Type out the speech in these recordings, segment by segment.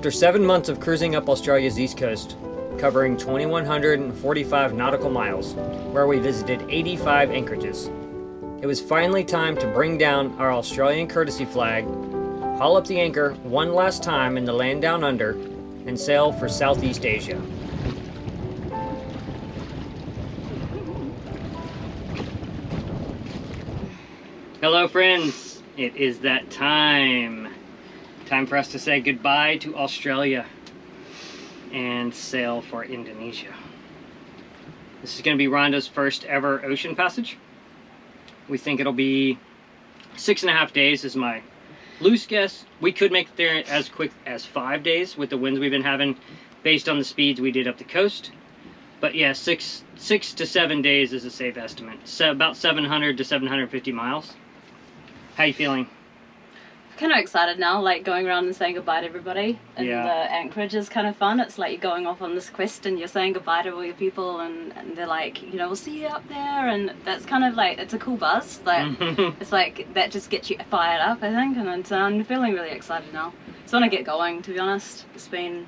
After 7 months of cruising up Australia's east coast, covering 2,145 nautical miles, where we visited 85 anchorages, it was finally time to bring down our Australian courtesy flag, haul up the anchor one last time in the land down under, and sail for Southeast Asia. Hello friends, it is that time. Time for us to say goodbye to Australia and sail for Indonesia. This is going to be Rhonda's first ever ocean passage. We think it'll be 6.5 days is my loose guess. We could make it there as quick as 5 days with the winds we've been having based on the speeds we did up the coast. But yeah, six to 7 days is a safe estimate. So about 700 to 750 miles. How you feeling? Kind of excited now, like going around and saying goodbye to everybody. And Yeah. the anchorage is kind of fun. It's like you're going off on this quest and you're saying goodbye to all your people, and they're like, you know, we'll see you up there. And that's kind of like, it's a cool buzz. Like, it's like, that just gets you fired up, I think. And I'm feeling really excited now. So when I get going, to be honest, it's been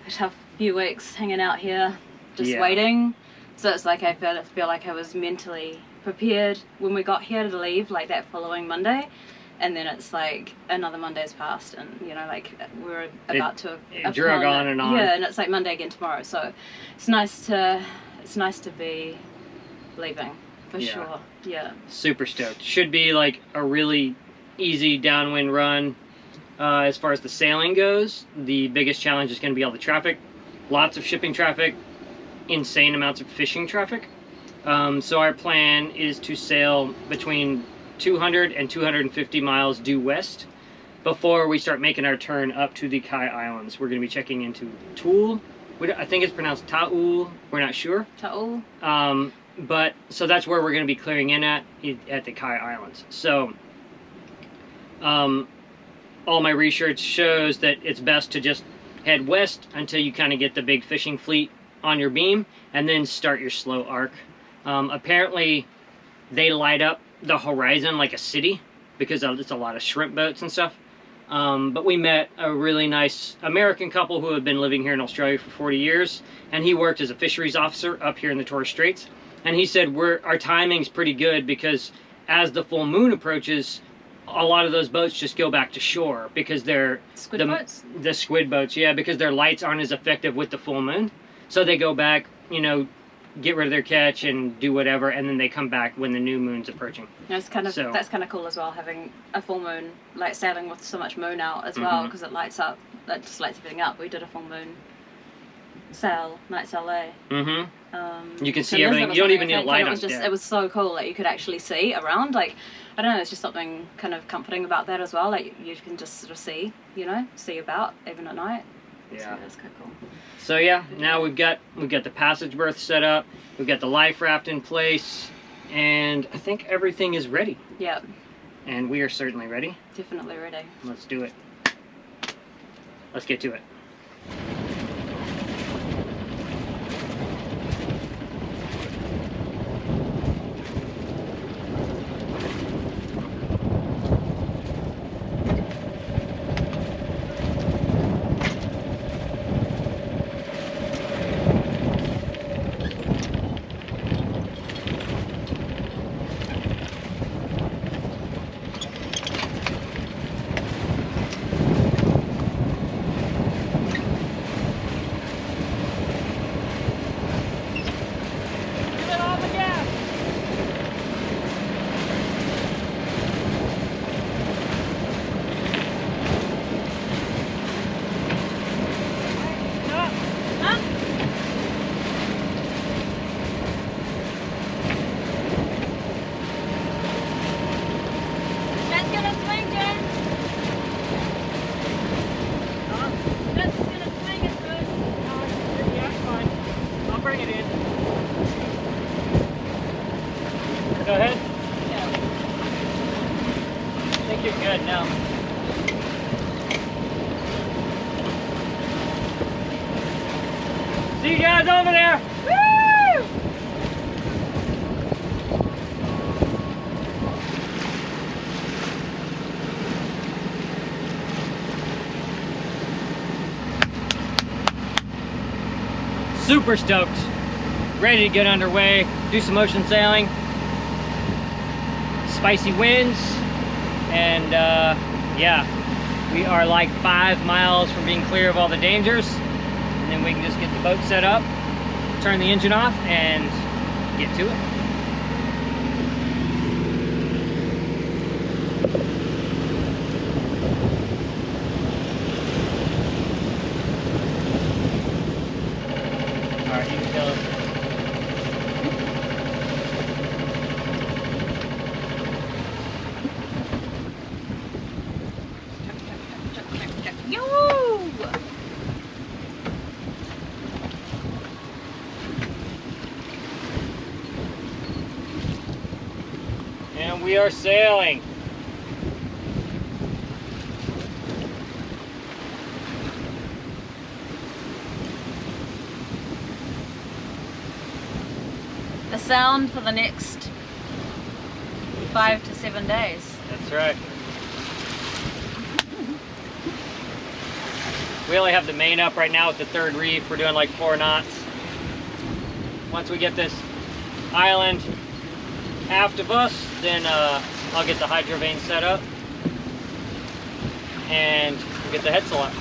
a tough few weeks hanging out here, just waiting. So it's like I feel like I was mentally prepared when we got here to leave, like that following Monday. And then it's like another Monday's passed, and you know, like we're about to drug on and on. Yeah, and it's like Monday again tomorrow. So it's nice to be leaving for sure. Yeah. Super stoked. Should be like a really easy downwind run. As far as the sailing goes, the biggest challenge is going to be all the traffic. Lots of shipping traffic, insane amounts of fishing traffic. So our plan is to sail between 200 and 250 miles due west before we start making our turn up to the Kai Islands. We're going to be checking into Tool. I think it's pronounced Ta'ul. We're not sure. Ta'ul. But so that's where we're going to be clearing in at the Kai Islands. So all my research shows that it's best to just head west until you kind of get the big fishing fleet on your beam and then start your slow arc. Apparently they light up the horizon like a city because it's a lot of shrimp boats and stuff. But we met a really nice American couple who have been living here in Australia for 40 years, and he worked as a fisheries officer up here in the Torres Straits. And he said our timing's pretty good because as the full moon approaches, a lot of those boats just go back to shore because they're boats? The squid boats, yeah, because their lights aren't as effective with the full moon. So they go back, you know, get rid of their catch and do whatever, and then they come back when the new moon's approaching. That's kind of cool as well, having a full moon, like sailing with so much moon out as well, because it lights up, that just lights everything up. We did a full moon night sail there. You can see everything. You don't even need a light on deck. It was so cool that you could actually see around. Like, I don't know, it's just something kind of comforting about that as well. Like, you can just sort of see, you know, see about even at night. Yeah, so that's kind of cool. So yeah, now we've got the passage berth set up, we've got the life raft in place, and I think everything is ready. Yeah. And we are certainly ready. Definitely ready. Let's do it. Let's get to it. Go ahead. Yeah. I think you're good now. See you guys over there. Woo! super stoked. Ready to get underway, do some ocean sailing. Spicy winds, and yeah, we are like 5 miles from being clear of all the dangers, and then we can just get the boat set up, turn the engine off, and get to it. All right, you can tell us. And we are sailing. The sound for the next 5 to 7 days. That's right. We only have the main up right now with the third reef. We're doing like 4 knots. Once we get this island aft of us, then I'll get the hydro vane set up and we'll get the headsail up.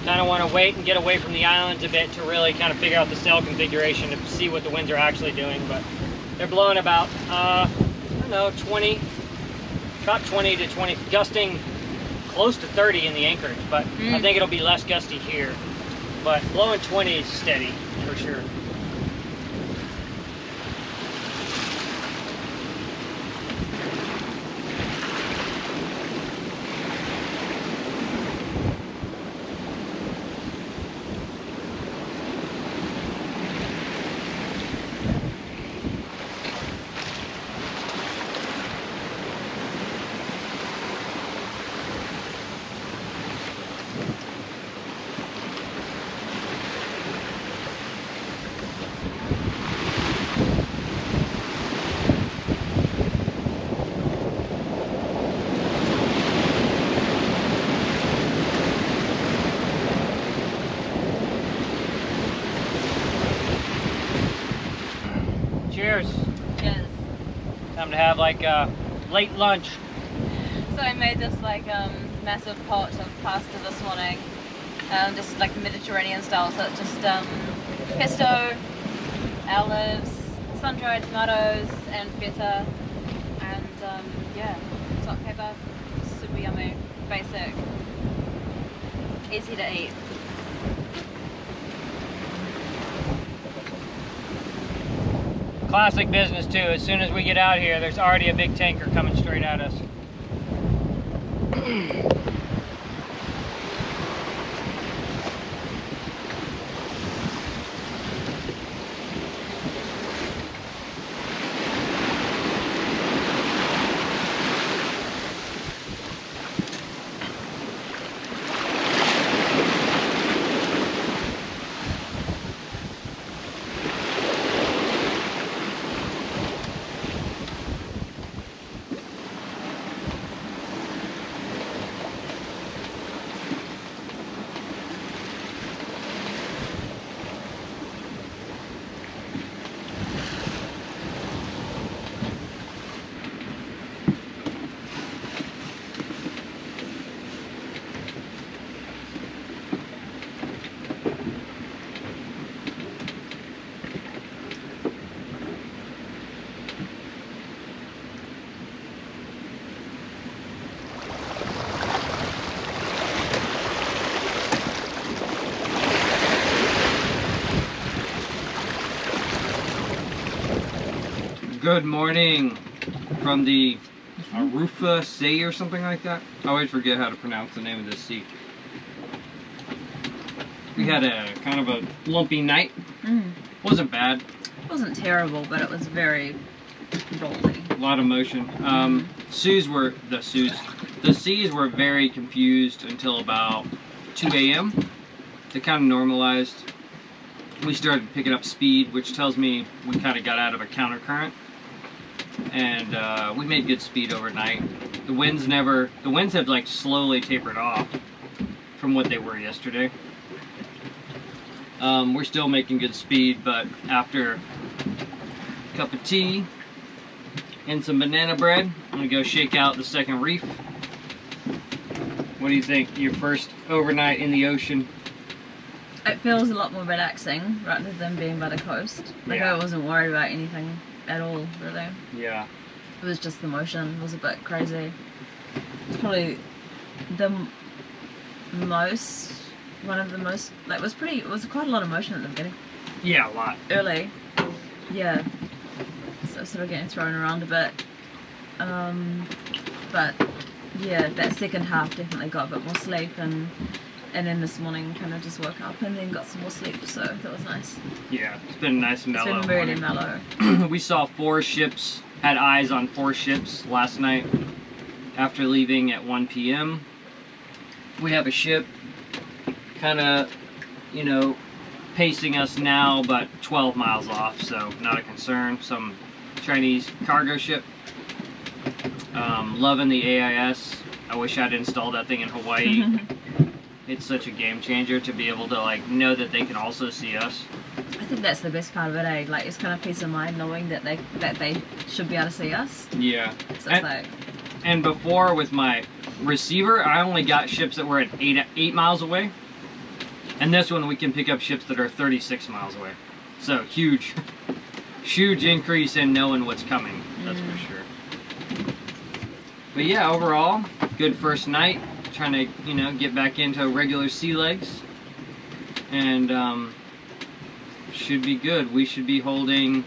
Kind of want to wait and get away from the islands a bit to really kind of figure out the sail configuration to see what the winds are actually doing. But they're blowing about, I don't know, about 20 to 20, gusting close to 30 in the anchorage, but I think it'll be less gusty here. But blowing 20 is steady, for sure. Cheers. Cheers. Time to have like a late lunch. So I made this like massive pot of pasta this morning, just like Mediterranean style. So it's just pesto, olives, sun-dried tomatoes, and feta, and yeah, salt and pepper. Super yummy, basic, easy to eat. Classic business too. As soon as we get out here, there's already a big tanker coming straight at us. Good morning from the Arufa Sea or something like that. I always forget how to pronounce the name of this sea. We had a kind of a lumpy night. Wasn't bad. It wasn't terrible, but it was very rolly. A lot of motion. The seas were very confused until about 2 a.m. They kind of normalized. We started picking up speed, which tells me we kind of got out of a counter current. And we made good speed overnight. The winds have like slowly tapered off from what they were yesterday. We're still making good speed, but after a cup of tea and some banana bread, I'm gonna go shake out the second reef. What do you think? Your first overnight in the ocean? It feels a lot more relaxing rather than being by the coast. Like Yeah. I wasn't worried about anything at all, really. Yeah. It was just the motion was a bit crazy. It's probably the most, one of the most, like it was quite a lot of motion at the beginning. Yeah, a lot. Early. Yeah. So sort of getting thrown around a bit. But yeah, that second half definitely got a bit more sleep, and then this morning kind of just woke up and then got some more sleep, so that was nice. Yeah, it's been nice and mellow. It's been really mellow. We saw 4 ships, had eyes on 4 ships last night after leaving at 1 p.m. We have a ship kind of, you know, pacing us now, but 12 miles off, so not a concern. Some Chinese cargo ship. Loving the AIS. I wish I'd installed that thing in Hawaii. It's such a game changer to be able to like know that they can also see us. I think that's the best part of it, eh? Like, it's kind of peace of mind knowing that they should be able to see us. Yeah. So it's like... And before with my receiver, I only got ships that were at 8 miles away. And this one we can pick up ships that are 36 miles away. So huge increase in knowing what's coming, that's for sure. But yeah, overall, good first night. Trying to, you know, get back into regular sea legs. And should be good. We should be holding,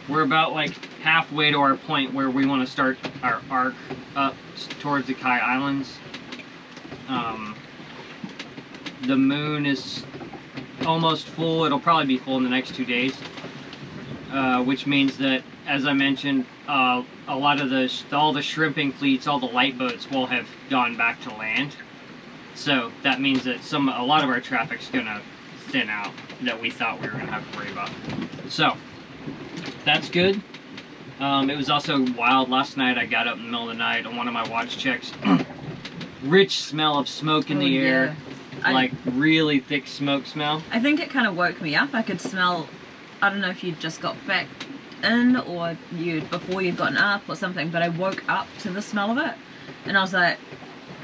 we're about like halfway to our point where we want to start our arc up towards the Kai Islands. The moon is almost full. It'll probably be full in the next 2 days, which means that, as I mentioned, a lot of all the shrimping fleets, all the light boats will have gone back to land. So that means that a lot of our traffic's gonna thin out that we thought we were gonna have to worry about. So that's good. It was also wild. Last night I got up in the middle of the night on one of my watch checks. Rich smell of smoke in the air. Yeah. Like really thick smoke smell. I think it kind of woke me up. I could smell, I don't know if you'd just got back in or before you'd gotten up or something, but I woke up to the smell of it. And I was like,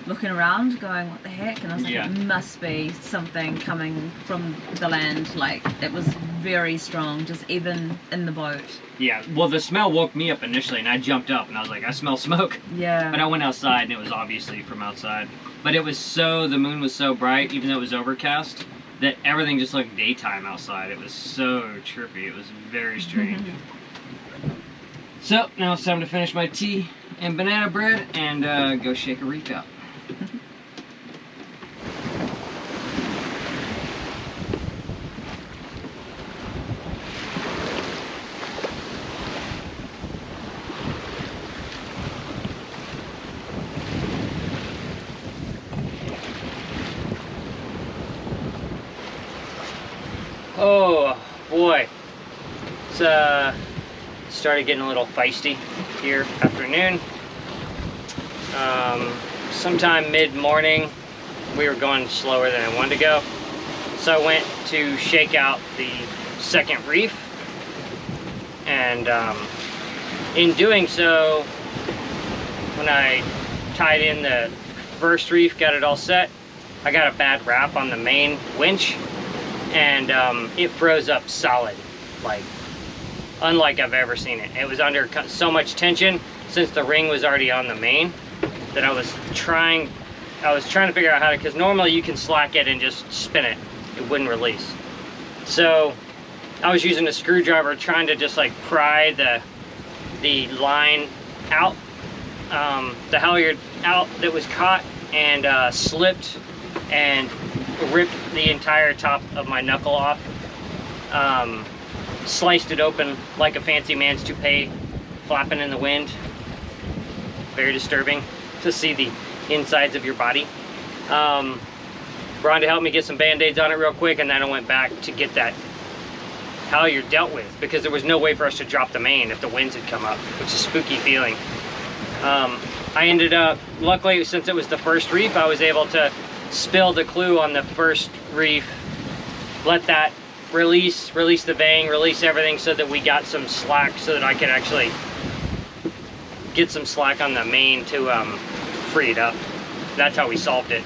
looking around going, what the heck? And I was like, Yeah. It must be something coming from the land. Like, it was very strong, just even in the boat. Yeah, well the smell woke me up initially and I jumped up and I was like, I smell smoke. Yeah. But I went outside and it was obviously from outside. But it was the moon was so bright, even though it was overcast, that everything just looked daytime outside. It was so trippy. It was very strange. So, now it's time to finish my tea and banana bread and go shake a reef out. Oh boy, it's started getting a little feisty here afternoon. Sometime mid-morning, we were going slower than I wanted to go, so I went to shake out the second reef, and in doing so, when I tied in the first reef, got it all set, I got a bad wrap on the main winch, and it froze up solid, like unlike I've ever seen it. It was under so much tension since the ring was already on the main that I was trying to figure out how to, because normally you can slack it and just spin it, it wouldn't release. So I was using a screwdriver trying to just like pry the line out, the halyard out that was caught, and slipped and ripped the entire top of my knuckle off. Sliced it open like a fancy man's toupee flapping in the wind. Very disturbing to see the insides of your body. Rhonda helped me get some band-aids on it real quick, and then I went back to get that halyard dealt with, because there was no way for us to drop the main if the winds had come up, which is a spooky feeling. I ended up, luckily since it was the first reef, I was able to spill the clue on the first reef let that release the vang, release everything so that we got some slack, so that I could actually get some slack on the main to free it up. That's how we solved it.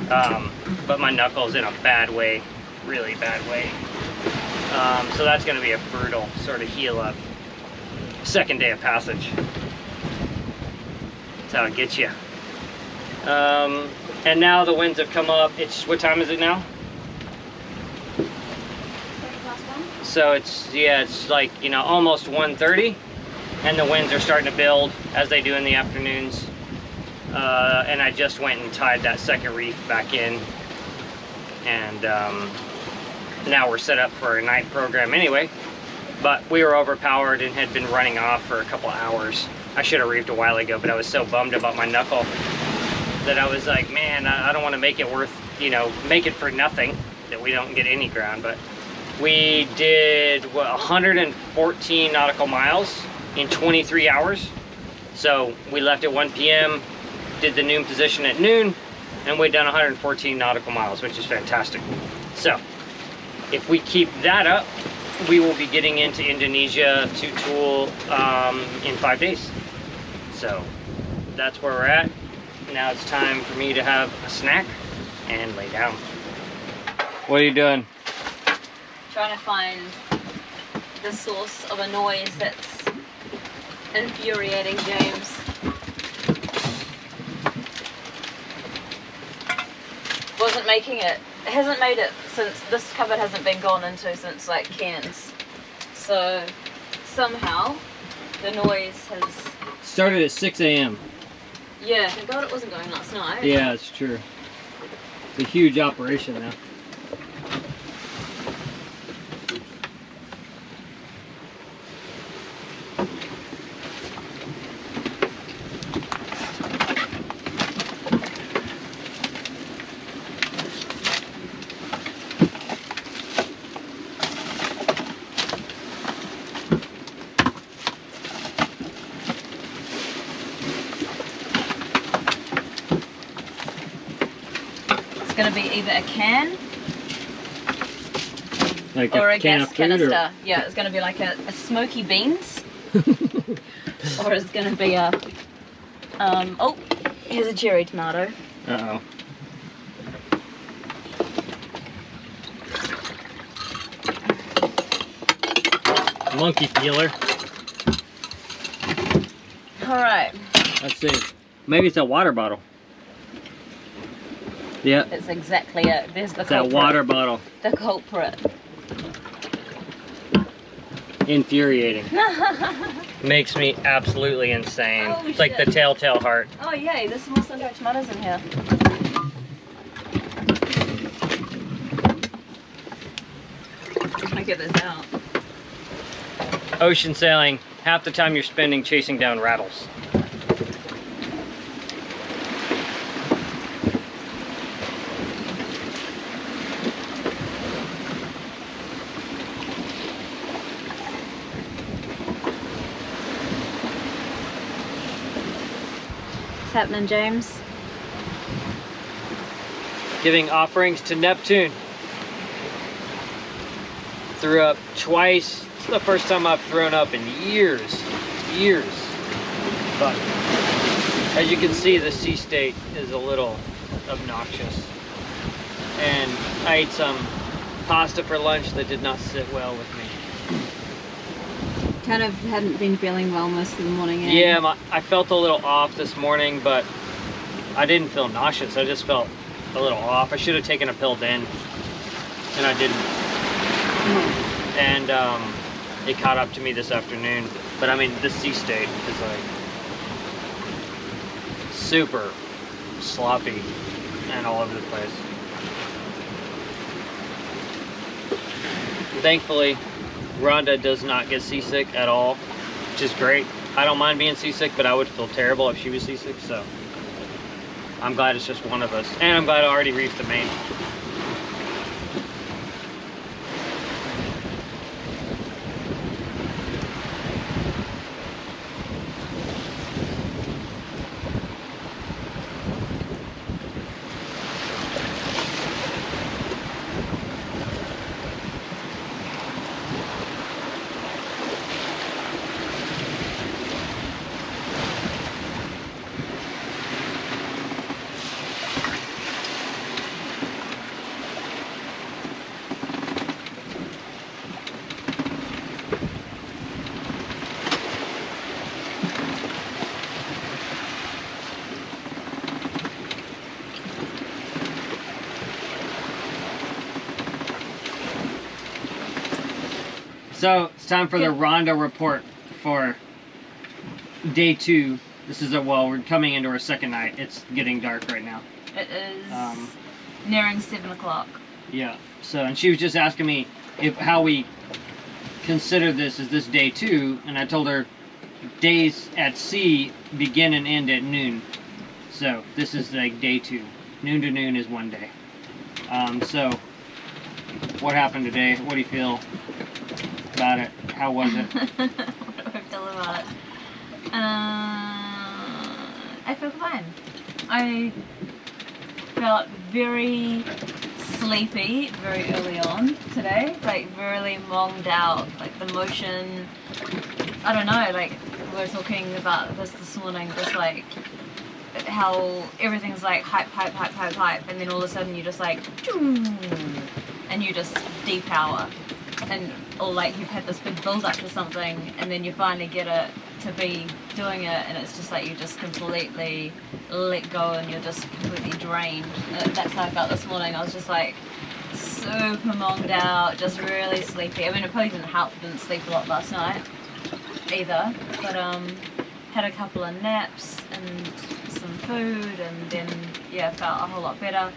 But my knuckle's in a bad way, really bad way. So that's going to be a brutal sort of heal up. Second day of passage. That's how it gets you. And now the winds have come up. It's, what time is it now? So it's, yeah, it's like, you know, almost 1:30, and the winds are starting to build as they do in the afternoons. And I just went and tied that second reef back in, and now we're set up for a night program anyway. But we were overpowered and had been running off for a couple of hours. I should have reefed a while ago, but I was so bummed about my knuckle that I was like, man, I don't want to make it worth, you know, make it for nothing, that we don't get any ground. But we did, what, 114 nautical miles in 23 hours. So we left at 1 p.m., did the noon position at noon, and we've done 114 nautical miles, which is fantastic. So if we keep that up, we will be getting into Indonesia to Tool in 5 days. So that's where we're at. Now it's time for me to have a snack and lay down. What are you doing? Trying to find the source of a noise that's infuriating James. Wasn't making it. It hasn't made it since this cupboard hasn't been gone into since like Cairns. So somehow the noise has Started at 6 a.m. Yeah, thank God it wasn't going last night. Yeah, it's true. It's a huge operation now. It's going to be either a can Like or a a gas can of food, canister. Yeah, it's going to be like a smoky beans. Or it's going to be a... oh, here's a cherry tomato. Uh-oh. Monkey peeler. Alright. Let's see. Maybe it's a water bottle. Yep. It's exactly it. There's the It's that culprit. water bottle. The culprit. Infuriating. Makes me absolutely insane. Oh, it's like the shit. telltale heart. Oh yay, there's some more sun-dried tomatoes in here. Trying to get this out. Ocean sailing, half the time you're spending chasing down rattles. What's happening, James? Giving offerings to Neptune. Threw up twice. It's the first time I've thrown up in years. But as you can see, the sea state is a little obnoxious. And I ate some pasta for lunch that did not sit well with me. Kind of hadn't been feeling well most of the morning. Yeah, I felt a little off this morning, but I didn't feel nauseous. I just felt a little off. I should have taken a pill then, and I didn't. And it caught up to me this afternoon. But I mean, the sea state is like super sloppy and all over the place. Thankfully, Rhonda does not get seasick at all, which is great. I don't mind being seasick, but I would feel terrible if she was seasick, so I'm glad it's just one of us. And I'm glad I already reefed the main. So it's time for the Rhonda report for day 2. This is we're coming into our second night. It's getting dark right now. It is nearing 7 o'clock. Yeah. So, and she was just asking me how we consider this as this day 2, and I told her days at sea begin and end at noon. So this is like day 2. Noon to noon is one day. So what happened today? What do you feel about it? How was it? What do I feel about it? I feel fine. I felt very sleepy very early on today, like really monged out, like the motion, I don't know, like we were talking about this morning, just like how everything's like hype, and then all of a sudden you just like, and you just depower, and or like you've had this big build up to something, and then you finally get it to be doing it, and it's just like you just completely let go and you're just completely drained. That's how I felt this morning. I was just like super monged out, just really sleepy. I mean, it probably didn't help, didn't sleep a lot last night either, but had a couple of naps and some food, and then yeah, felt a whole lot better.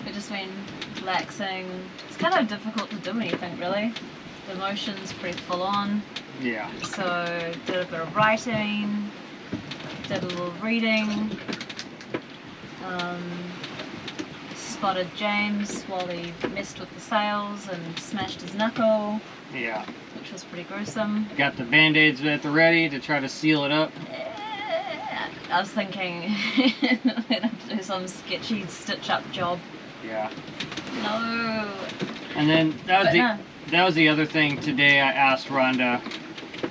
I've just been relaxing. It's kind of difficult to do anything really. The emotion's pretty full on. Yeah. So did a bit of writing, did a little reading, spotted James while he messed with the sails and smashed his knuckle. Yeah. Which was pretty gruesome. Got the band-aids at the ready to try to seal it up. I was thinking I'd have to do some sketchy stitch-up job. Yeah. No. And then that was the other thing today. I asked Rhonda,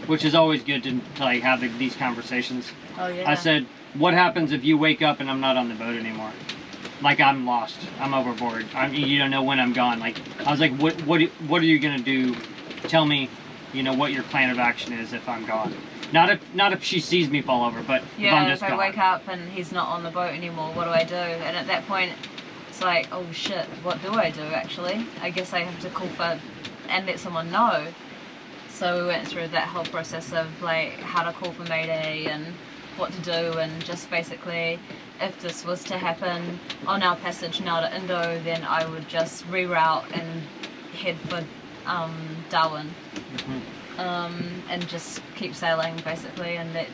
which is always good to like have these conversations. Oh yeah. I said, "What happens if you wake up and I'm not on the boat anymore? Like I'm lost. I'm overboard. You don't know when I'm gone." Like I was like, "What are you gonna do? Tell me, what your plan of action is if I'm gone. Not if she sees me fall over, but yeah, if I'm just if I gone." wake up and he's not on the boat anymore, what do I do? And at that point, it's like, oh shit, what do I do actually? I guess I have to call for and let someone know. So we went through that whole process of like how to call for Mayday and what to do, and just basically if this was to happen on our passage now to Indo, then I would just reroute and head for Darwin. And just keep sailing basically, and let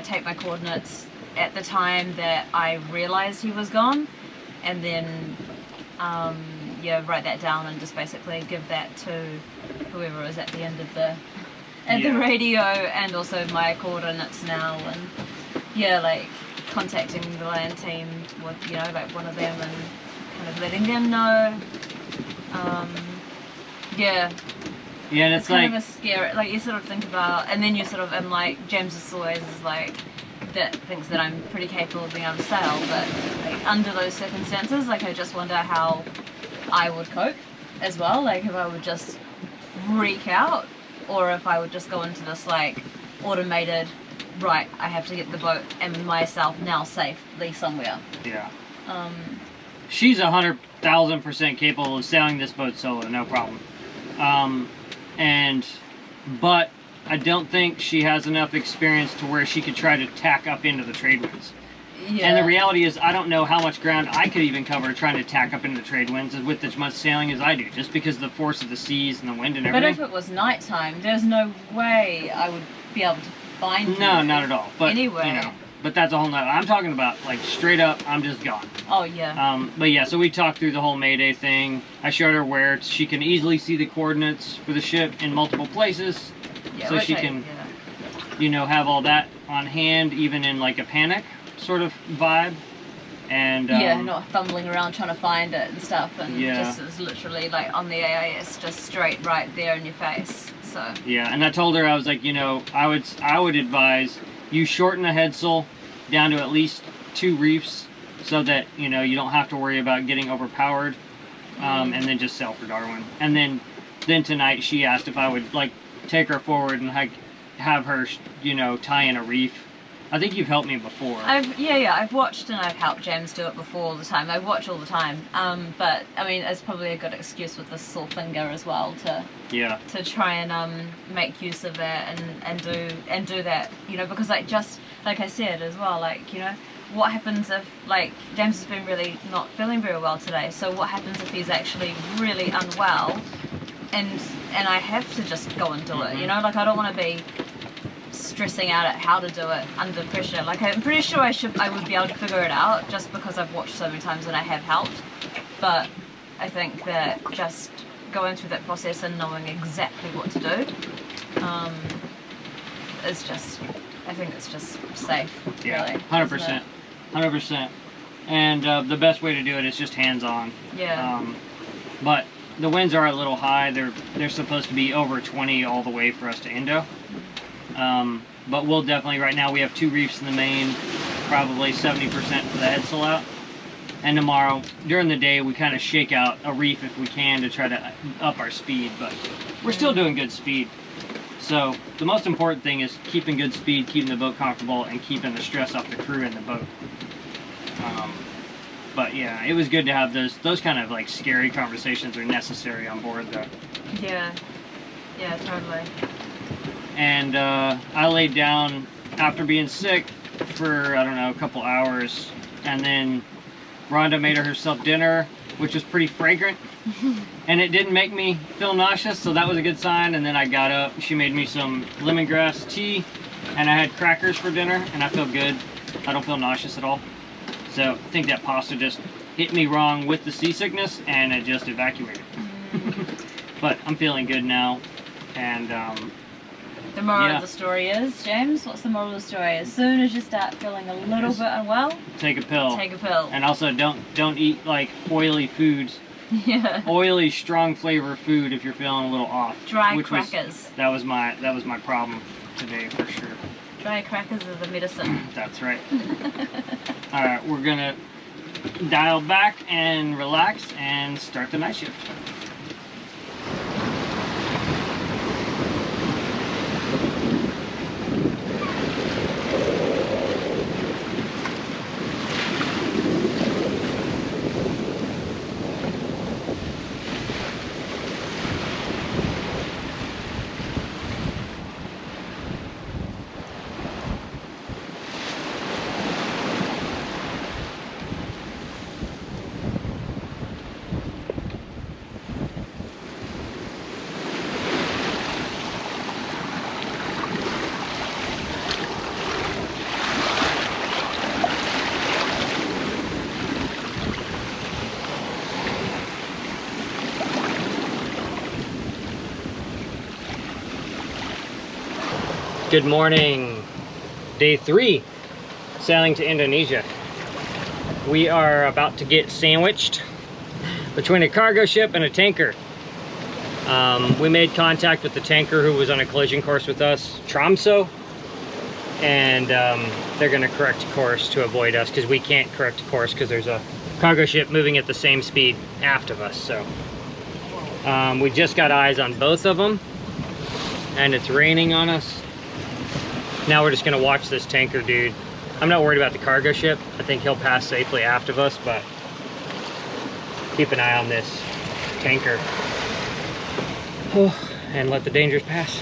take my coordinates at the time that I realized he was gone, and then write that down and just basically give that to whoever was at the end of the radio, and also my coordinates now, and like contacting the land team with like one of them and kind of letting them know. Yeah, and it's kind of a scary, like you sort of think about, and then you sort of, and like James is always like that thinks that I'm pretty capable of being able to sail, but like under those circumstances, like I just wonder how I would cope as well, like if I would just freak out, or if I would just go into this like automated, right, I have to get the boat and myself now safely somewhere. Yeah. She's 100,000% capable of sailing this boat solo, no problem. But I don't think she has enough experience to where she could try to tack up into the trade winds. Yeah. And the reality is, I don't know how much ground I could even cover trying to tack up into the trade winds with as much sailing as I do, just because of the force of the seas and the wind and everything. But if it was nighttime, there's no way I would be able to find you. No, not at all. But anyway, but that's a whole nother. I'm talking about like straight up, I'm just gone. Oh yeah. But yeah, so we talked through the whole Mayday thing. I showed her where she can easily see the coordinates for the ship in multiple places, so she can, have all that on hand, even in like a panic sort of vibe. And not fumbling around trying to find it and stuff, and just it's literally like on the AIS, just straight right there in your face. So yeah, and I told her, I was like, I would advise you shorten the headsail down to at least 2 reefs, so that you don't have to worry about getting overpowered, and then just sail for Darwin. And then tonight she asked if I would like take her forward and have her tie in a reef I think you've helped me before. I've watched and I've helped James do it before all the time. I watch all the time. But I mean, it's probably a good excuse with this sore finger as well to try and make use of that and do that. You know, because like just like I said as well, like, you know, what happens if, like, James has been really not feeling very well today, so what happens if he's actually really unwell and I have to just go and do it, you know? Like, I don't want to be stressing out at how to do it under pressure. Like, I'm pretty sure I would be able to figure it out just because I've watched so many times and I have helped, but I think that just going through that process and knowing exactly what to do is just, I think it's just safe. Yeah, really, 100%. 100%. And the best way to do it is just hands-on. Yeah. But the winds are a little high. They're supposed to be over 20 all the way for us to Indo. But we'll definitely, right now we have 2 reefs in the main, probably 70% for the headsail out. And tomorrow, during the day, we kind of shake out a reef if we can to try to up our speed, but we're still doing good speed. So the most important thing is keeping good speed, keeping the boat comfortable, and keeping the stress off the crew and the boat. But yeah, it was good to have those kind of like scary conversations are necessary on board though. Yeah, totally. And I laid down after being sick for, I don't know, a couple hours, and then Rhonda made herself dinner, which was pretty fragrant, and it didn't make me feel nauseous, so that was a good sign. And then I got up, she made me some lemongrass tea, and I had crackers for dinner, and I feel good. I don't feel nauseous at all. So I think that pasta just hit me wrong with the seasickness, and it just evacuated. But I'm feeling good now, and the moral of the story is, James, what's the moral of the story? As soon as you start feeling a little bit unwell, take a pill. Take a pill. And also don't eat like oily foods. Yeah. Oily, strong flavor food if you're feeling a little off. Dry crackers. That was my problem today for sure. Dry crackers are the medicine. That's right. Alright, we're gonna dial back and relax and start the night shift. Good morning. Day 3, sailing to Indonesia. We are about to get sandwiched between a cargo ship and a tanker. We made contact with the tanker who was on a collision course with us, Tromso, and they're going to correct course to avoid us because we can't correct course because there's a cargo ship moving at the same speed aft of us. So we just got eyes on both of them, and it's raining on us. Now we're just gonna watch this tanker dude. I'm not worried about the cargo ship. I think he'll pass safely aft of us, but keep an eye on this tanker. Oh, and let the dangers pass.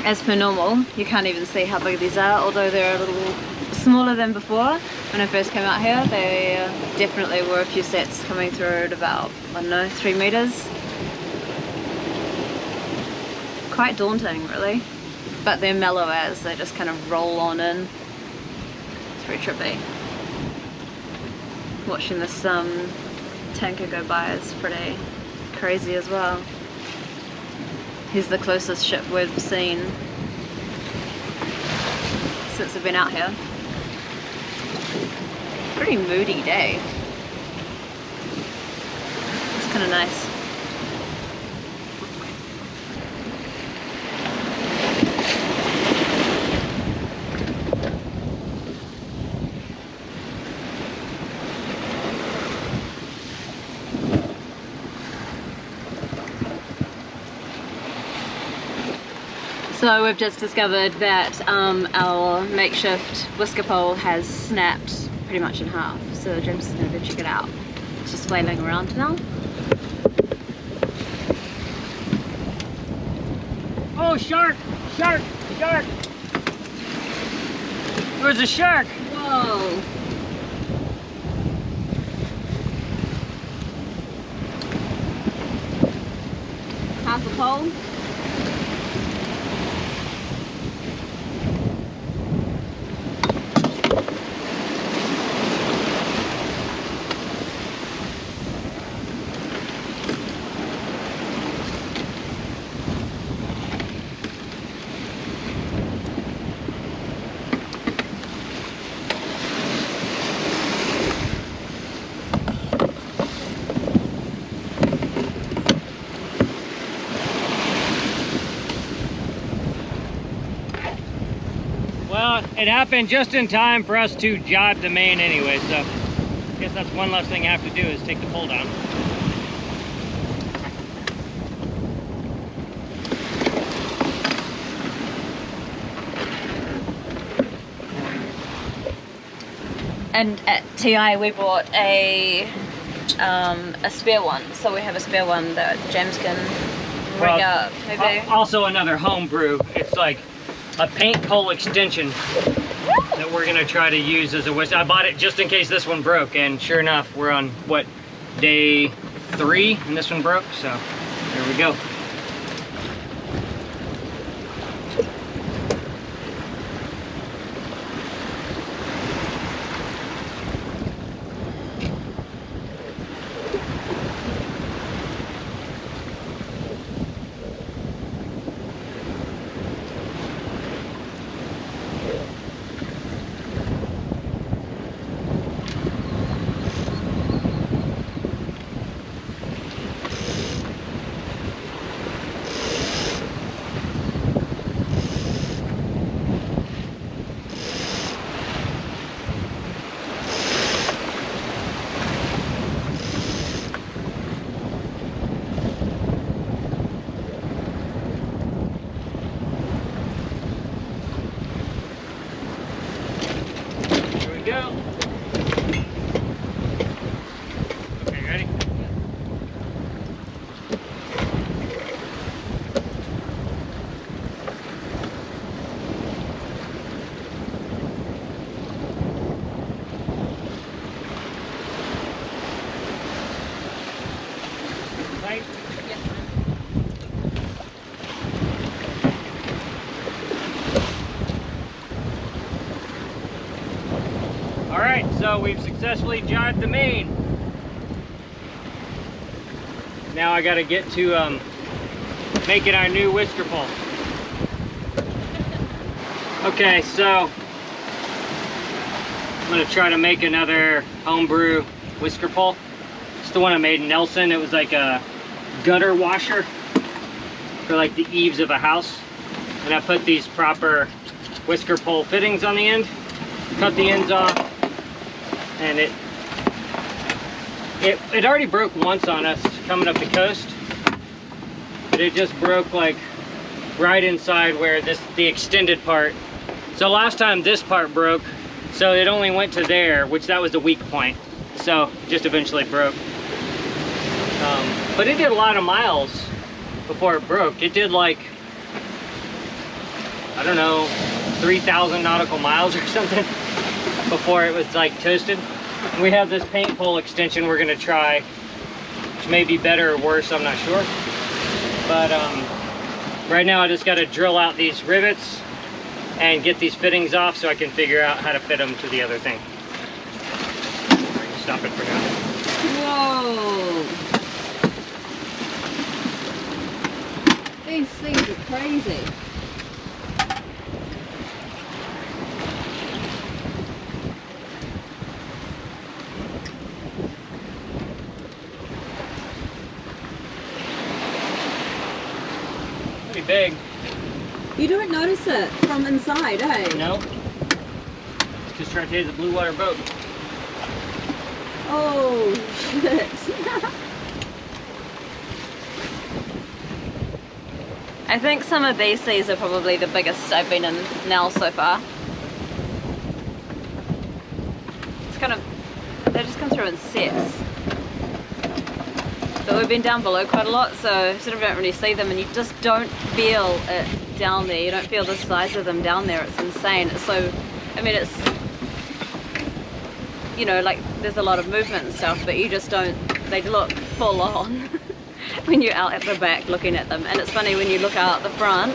As per normal, you can't even see how big these are, although they're a little smaller than before. When I first came out here, they definitely were a few sets coming through at about, I don't know, 3 meters. quite daunting, really. But they're mellow as they just kind of roll on in. It's very trippy. Watching this tanker go by is pretty crazy as well. He's the closest ship we've seen since we've been out here. Pretty moody day. It's kind of nice. So we've just discovered that our makeshift whisker pole has snapped pretty much in half. So James is going to go check it out. It's just flailing around now. Oh, shark! Shark! Shark! There's a shark! Whoa! Half a pole. Well, it happened just in time for us to jibe the main anyway, so I guess that's one less thing I have to do is take the pole down. And at TI we bought a spare one, so we have a spare one that James can rig up, maybe. Also another homebrew. It's like a paint pole extension that we're gonna try to use as a whisker. I bought it just in case this one broke, and sure enough, we're on what, day 3, and this one broke. So here we go. Go. Okay, ready? Tight? Yes. Alright, so we've successfully jibed the main. Now I gotta get to making our new whisker pole. Okay, so I'm gonna try to make another homebrew whisker pole. It's the one I made in Nelson. It was like a gutter washer for like the eaves of a house. And I put these proper whisker pole fittings on the end, cut the ends off, and it already broke once on us coming up the coast, but it just broke like right inside where the extended part. So last time this part broke, so it only went to there, which that was the weak point. So it just eventually broke. But it did a lot of miles before it broke. It did like, I don't know, 3,000 nautical miles or something before it was like toasted. And we have this paint pole extension we're gonna try, which may be better or worse, I'm not sure. But Right now I just got to drill out these rivets and get these fittings off so I can figure out how to fit them to the other thing. I can stop it for now. Whoa! These things are crazy. Pretty big. You don't notice it from inside, eh? No. Because Triteia is a blue water boat. Oh, shit. I think some of these seas are probably the biggest I've been in now so far. It's kind of, they just come through in sets. But we've been down below quite a lot, so you sort of don't really see them, and you just don't feel it down there. You don't feel the size of them down there. It's insane. It's so, I mean, it's, you know, like there's a lot of movement and stuff, but you just don't, they look full on when you're out at the back looking at them. And it's funny, when you look out the front,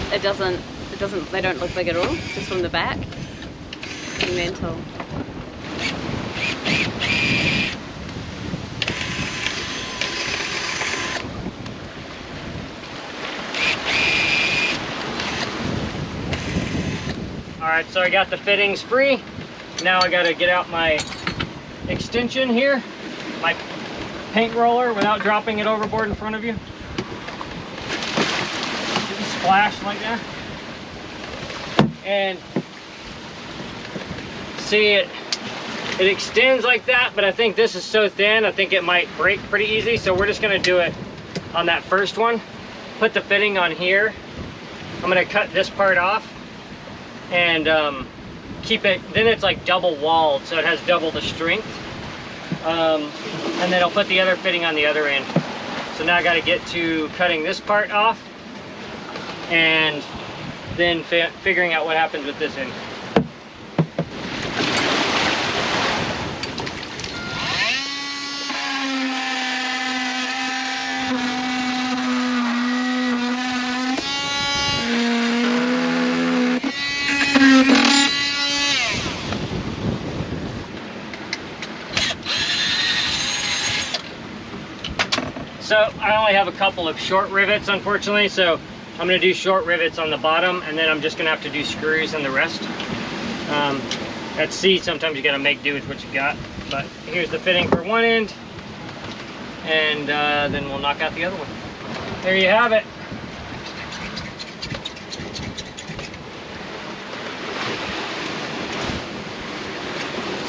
they don't look big at all, just from the back. It's mental. Alright, so I got the fittings free. Now I gotta get out my extension here, my paint roller, without dropping it overboard in front of you. Didn't splash like that. And see, it extends like that, but I think this is so thin, I think it might break pretty easy. So we're just gonna do it on that first one. Put the fitting on here. I'm gonna cut this part off and keep it, then it's like double walled, so it has double the strength. And then I'll put the other fitting on the other end. So now I got to get to cutting this part off and then figuring out what happens with this end. So I only have a couple of short rivets, unfortunately, so I'm going to do short rivets on the bottom, and then I'm just going to have to do screws on the rest. At sea, sometimes you got to make do with what you got. But here's the fitting for one end, and then we'll knock out the other one. There you have it.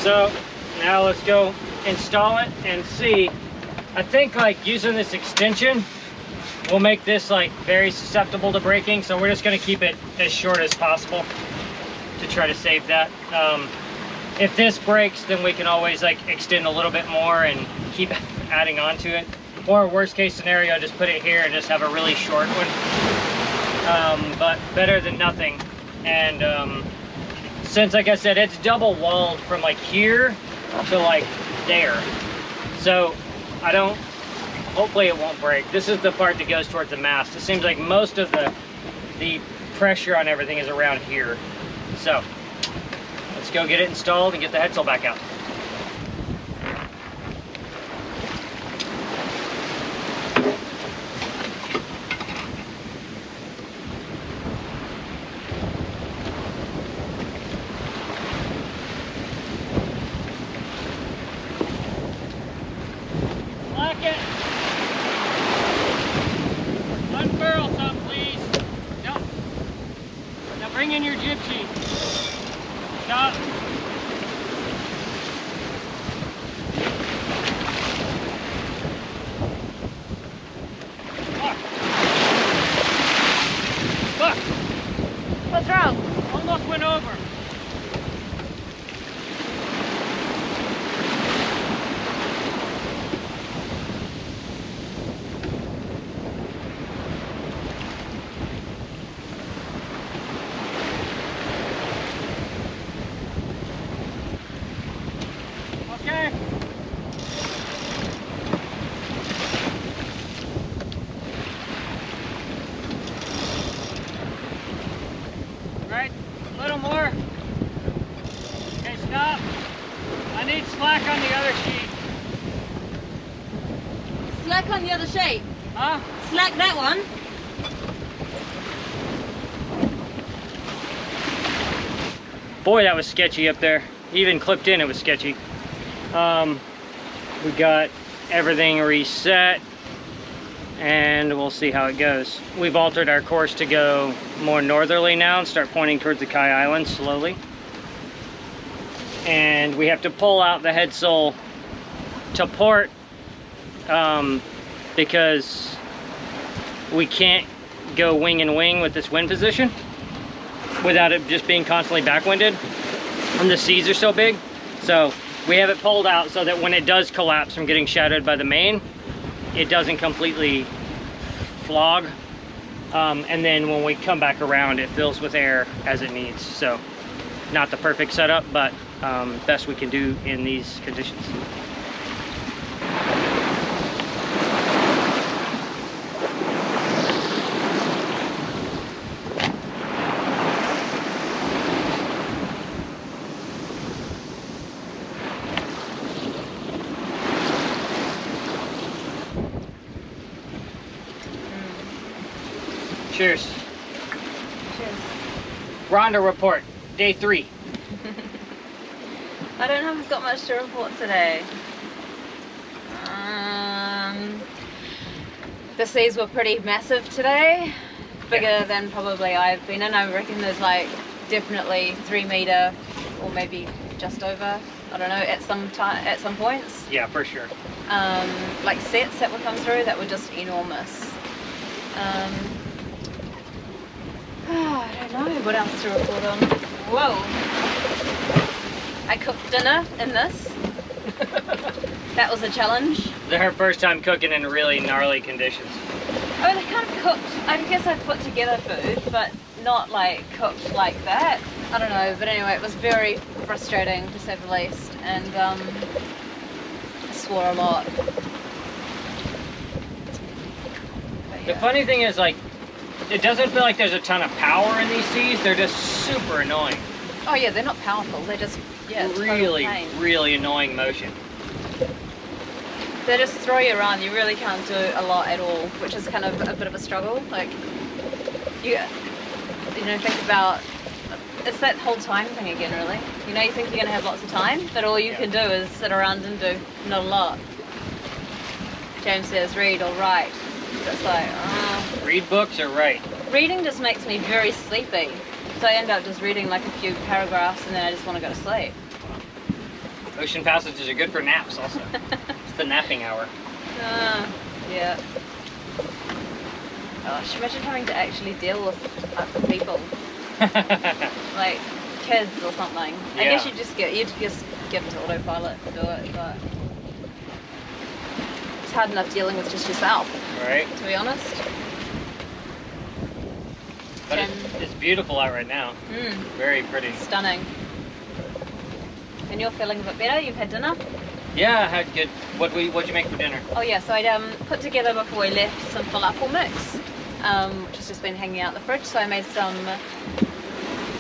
So now let's go install it and see. I think like using this extension will make this like very susceptible to breaking, so we're just going to keep it as short as possible to try to save that. If this breaks, then we can always like extend a little bit more and keep adding on to it. Or worst case scenario, just put it here and just have a really short one. But better than nothing. And since, like I said, it's double walled from like here to like there, so hopefully it won't break. This is the part that goes towards the mast. It seems like most of the pressure on everything is around here. So let's go get it installed and get the headsail back out. Unfurl some, please. No. Now bring in your jib sheet. Stop. Look. What's wrong? Almost went over. shape. Huh? Slack that one. Boy, that was sketchy up there. Even clipped in, it was sketchy. We got everything reset, and we'll see how it goes. We've altered our course to go more northerly now and start pointing towards the Kai Islands slowly. And we have to pull out the headsail to port because we can't go wing and wing with this wind position without it just being constantly backwinded, and the seas are so big. So we have it pulled out so that when it does collapse from getting shadowed by the main, it doesn't completely flog, and then when we come back around, it fills with air as it needs. So not the perfect setup, but best we can do in these conditions. Cheers. Cheers. Rhonda report, day 3. I don't have got much to report today. The seas were pretty massive today, bigger than probably I've been in. I reckon there's like definitely 3 meter or maybe just over. I don't know, at some points. Yeah, for sure. Like sets that would come through that were just enormous. I don't know what else to report on. Whoa! I cooked dinner in this. That was a challenge. This is her first time cooking in really gnarly conditions. I mean, I kind of cooked. I guess I put together food, but not like cooked like that. I don't know, but anyway, it was very frustrating to say the least, and I swore a lot. But The yeah. funny thing is, like, it doesn't feel like there's a ton of power in these seas. They're just super annoying. Oh yeah, they're not powerful. They're just Really, total pain. really annoying motion. They just throw you around. You really can't do a lot at all, which is kind of a bit of a struggle. Like, you know, think about, it's that whole time thing again, really. You know, you think you're going to have lots of time, but all you can do is sit around and do not a lot. James says, read or write. It's like, Read books or write? reading just makes me very sleepy. So I end up just reading like a few paragraphs and then I just want to go to sleep. Ocean passages are good for naps also. It's the napping hour. Yeah. Gosh, imagine having to actually deal with people. Like kids or something. I guess you'd just give it to autopilot to do it, but it's hard enough dealing with just yourself. Right. To be honest. But it's beautiful out right now. Very pretty. Stunning. And you're feeling a bit better? You've had dinner? Yeah, I had good. What'd you make for dinner? Oh yeah, so I'd put together before we left some falafel mix, which has just been hanging out in the fridge. So I made some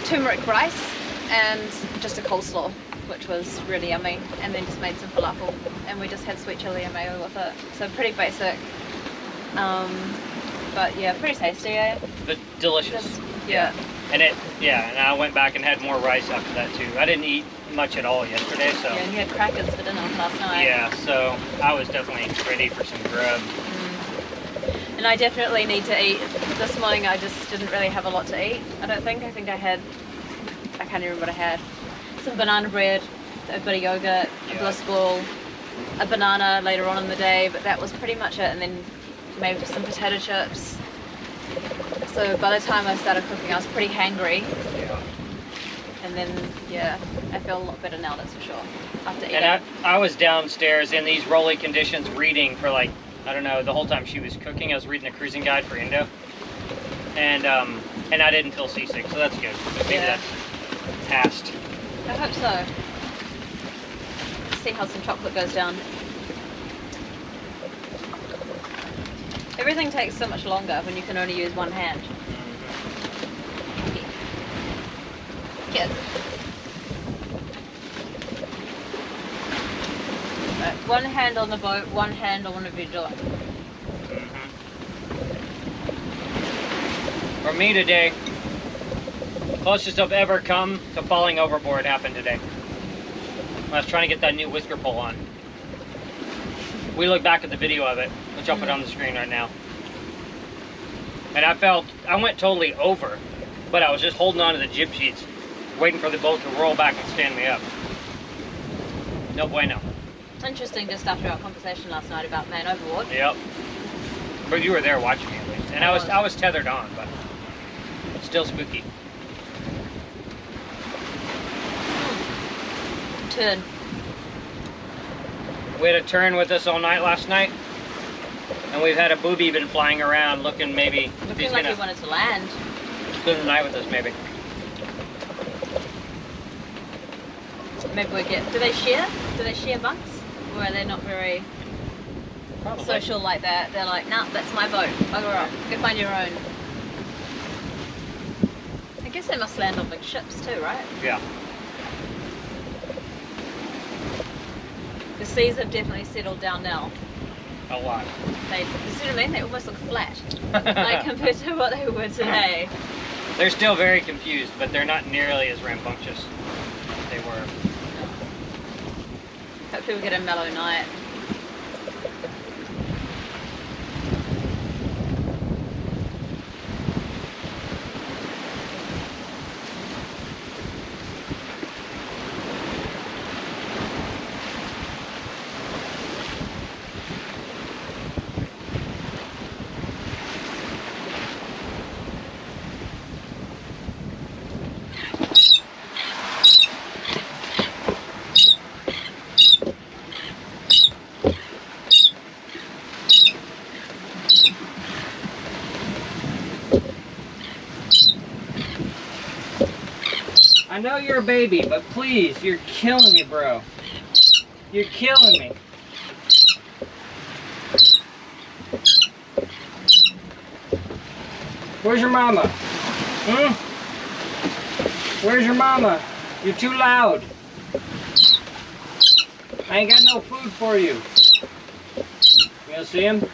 turmeric rice and just a coleslaw, which was really yummy. And then just made some falafel, and we just had sweet chili and mayo with it. So pretty basic, but yeah, pretty tasty. Eh? But delicious. Just, yeah. And I went back and had more rice after that too. I didn't eat much at all yesterday, so. Yeah, and you had crackers for dinner last night. Yeah, so I was definitely ready for some grub. And I definitely need to eat. This morning I just didn't really have a lot to eat, I don't think. I think I can't even remember what I had. Some banana bread, a bit of yogurt, a bliss ball, a banana later on in the day, but that was pretty much it. And then maybe some potato chips. So by the time I started cooking, I was pretty hangry. Yeah. And then, yeah, I feel a lot better now, that's for sure, after eating. And I was downstairs in these rolly conditions reading for like, I don't know, the whole time she was cooking. I was reading a cruising guide for Indo. And I didn't feel seasick, so that's good. Maybe that's passed. I hope so. Let's see how some chocolate goes down. Everything takes so much longer when you can only use one hand. Kids. Right, one hand on the boat, one hand on whatever you're doing. For me today, closest I've ever come to falling overboard happened today. I was trying to get that new whisker pole on. We look back at the video of it, which I'll put on the screen right now. And I went totally over, but I was just holding on to the jib sheets, waiting for the boat to roll back and stand me up. No bueno. It's interesting just after our conversation last night about man overboard. Yep. But you were there watching me at least. And I was tethered on, but still spooky. Turn. We had a turn with us all night last night. And we've had a booby been flying around looking like he wanted to land. Spend the night with us maybe. Maybe we get, do they share bunks? Or are they not very Probably. social like that? They're like, nah, that's my boat, bugger off, go find your own. I guess they must land on big ships too, right? Yeah. The seas have definitely settled down now. A lot. You see what I mean? They almost look flat, like compared to what they were today. They're still very confused, but they're not nearly as rambunctious as they were. Hopefully we get a mellow night. I know you're a baby, but please, you're killing me, bro. You're killing me. Where's your mama? Hmm? Where's your mama? You're too loud. I ain't got no food for you. You gonna see him?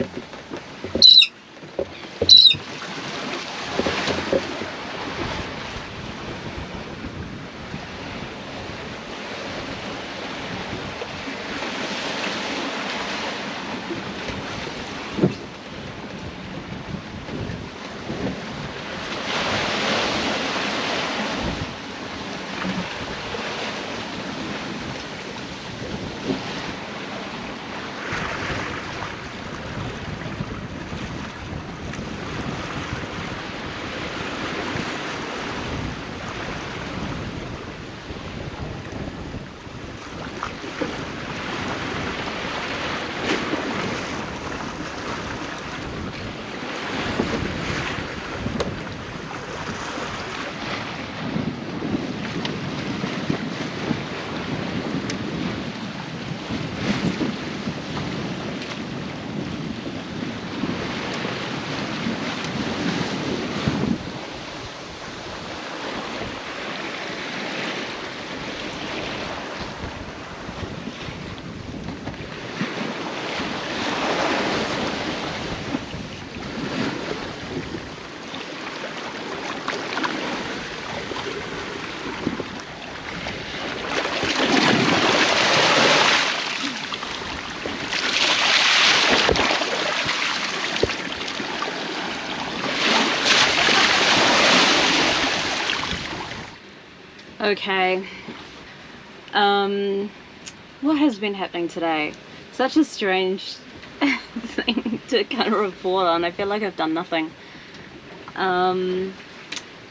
Okay, what has been happening today? Such a strange thing to kind of report on. I feel like I've done nothing.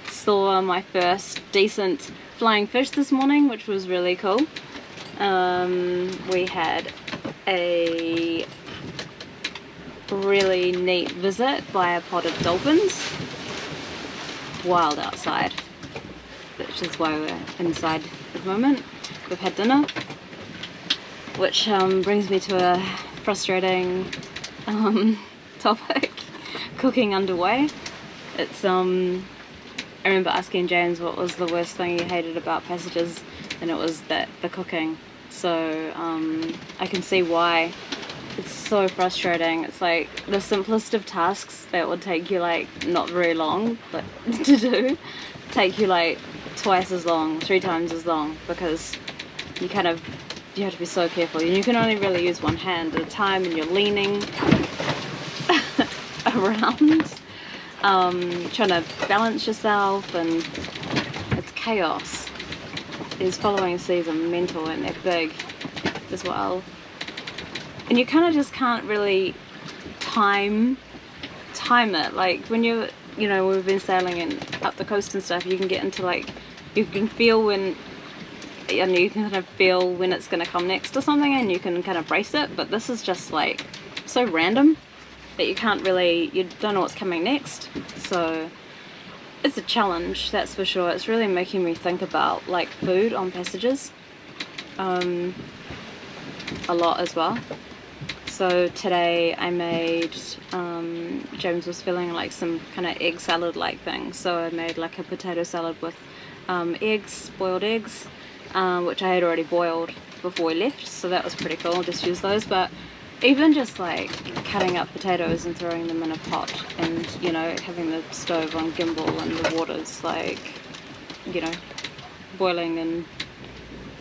Saw my first decent flying fish this morning, which was really cool. We had a really neat visit by a pod of dolphins. Wild outside, which is why we're inside at the moment. We've had dinner, which brings me to a frustrating topic, cooking underway. It's I remember asking James what was the worst thing he hated about passages, and it was the cooking. So I can see why It's so frustrating. It's like the simplest of tasks that would take you like not very long but to do take you like twice as long, 3 times as long, because you have to be so careful. You can only really use one hand at a time, and you're leaning around, trying to balance yourself, and it's chaos. These following seas are mental, and they're big as well. And you kind of just can't really time it. Like when you know, we've been sailing up the coast and stuff, you can get into like, you can feel when, and you can kind of feel when it's going to come next or something, and you can kind of brace it. But this is just like so random that you don't know what's coming next. So it's a challenge, that's for sure. It's really making me think about like food on passages a lot as well. So today I made, James was feeling like some kind of egg salad like thing, so I made like a potato salad with eggs, boiled eggs, which I had already boiled before we left, so that was pretty cool. Just use those. But even just like cutting up potatoes and throwing them in a pot, and you know, having the stove on gimbal and the water's like, you know, boiling and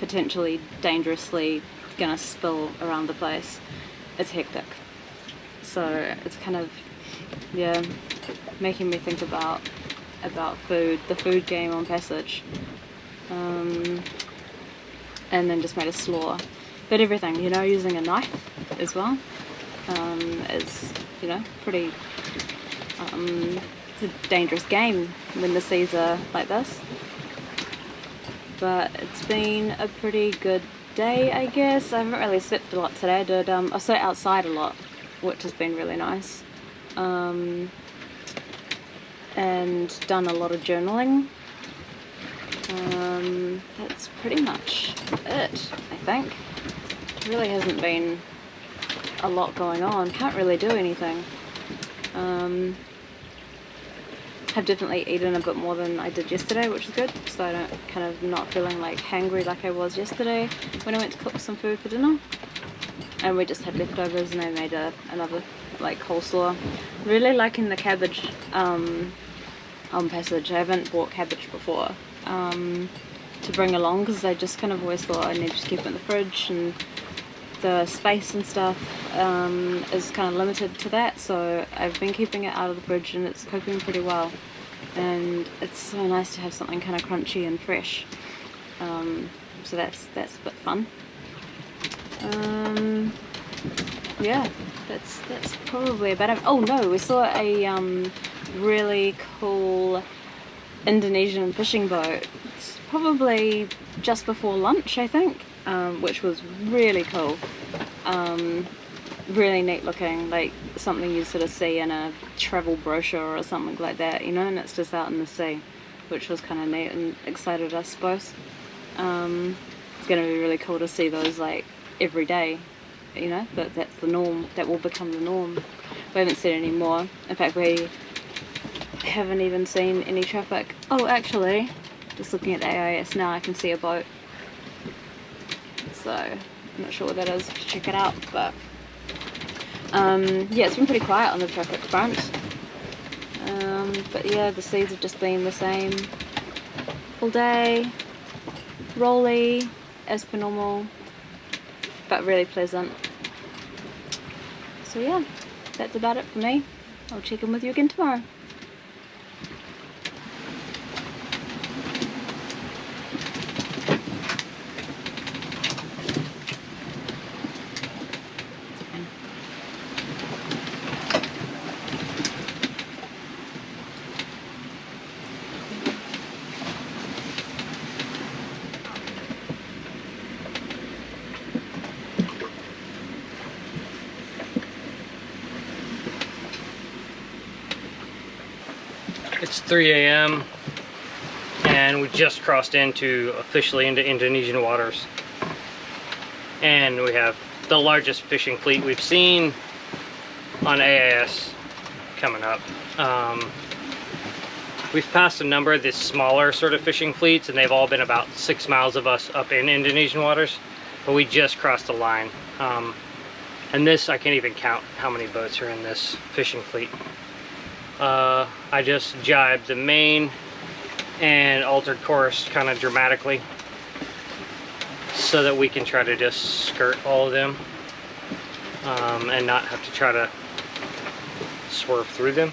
potentially dangerously gonna spill around the place. It's hectic. So it's kind of, yeah, making me think about food, the food game on passage, and then just made a slaw. But everything, you know, using a knife as well, is, you know, pretty, it's a dangerous game when the seas are like this. But it's been a pretty good day, I guess. I haven't really slept a lot today. I sat outside a lot, which has been really nice, and done a lot of journaling. That's pretty much it, I think. There really hasn't been a lot going on. Can't really do anything. Have definitely eaten a bit more than I did yesterday, which is good, so I don't kind of not feeling like hangry like I was yesterday when I went to cook some food for dinner. And we just had leftovers, and I made another like coleslaw. Really liking the cabbage on passage. I haven't bought cabbage before to bring along, because I just kind of always thought I need to keep it in the fridge, and the space and stuff is kind of limited to that, so I've been keeping it out of the fridge, and it's coping pretty well, and it's so nice to have something kind of crunchy and fresh. So that's a bit fun. Yeah, that's probably about it. Oh no, we saw a really cool Indonesian fishing boat. It's probably just before lunch, I think. Which was really cool, really neat looking, like something you sort of see in a travel brochure or something like that, you know, and it's just out in the sea, which was kind of neat and excited us both. It's going to be really cool to see those like every day, you know, but that's the norm, that will become the norm. We haven't seen any more. In fact, we haven't even seen any traffic. Oh, actually, just looking at the AIS now, I can see a boat. So I'm not sure what that is, to check it out, but yeah, it's been pretty quiet on the traffic front, but yeah, the seas have just been the same all day, rolly as per normal, but really pleasant. So yeah, that's about it for me. I'll check in with you again tomorrow. It's 3 a.m. and we just crossed officially into Indonesian waters. And we have the largest fishing fleet we've seen on AIS coming up. We've passed a number of these smaller sort of fishing fleets, and they've all been about 6 miles of us up in Indonesian waters, but we just crossed the line. And this, I can't even count how many boats are in this fishing fleet. I just jibed the main and altered course kind of dramatically so that we can try to just skirt all of them and not have to try to swerve through them.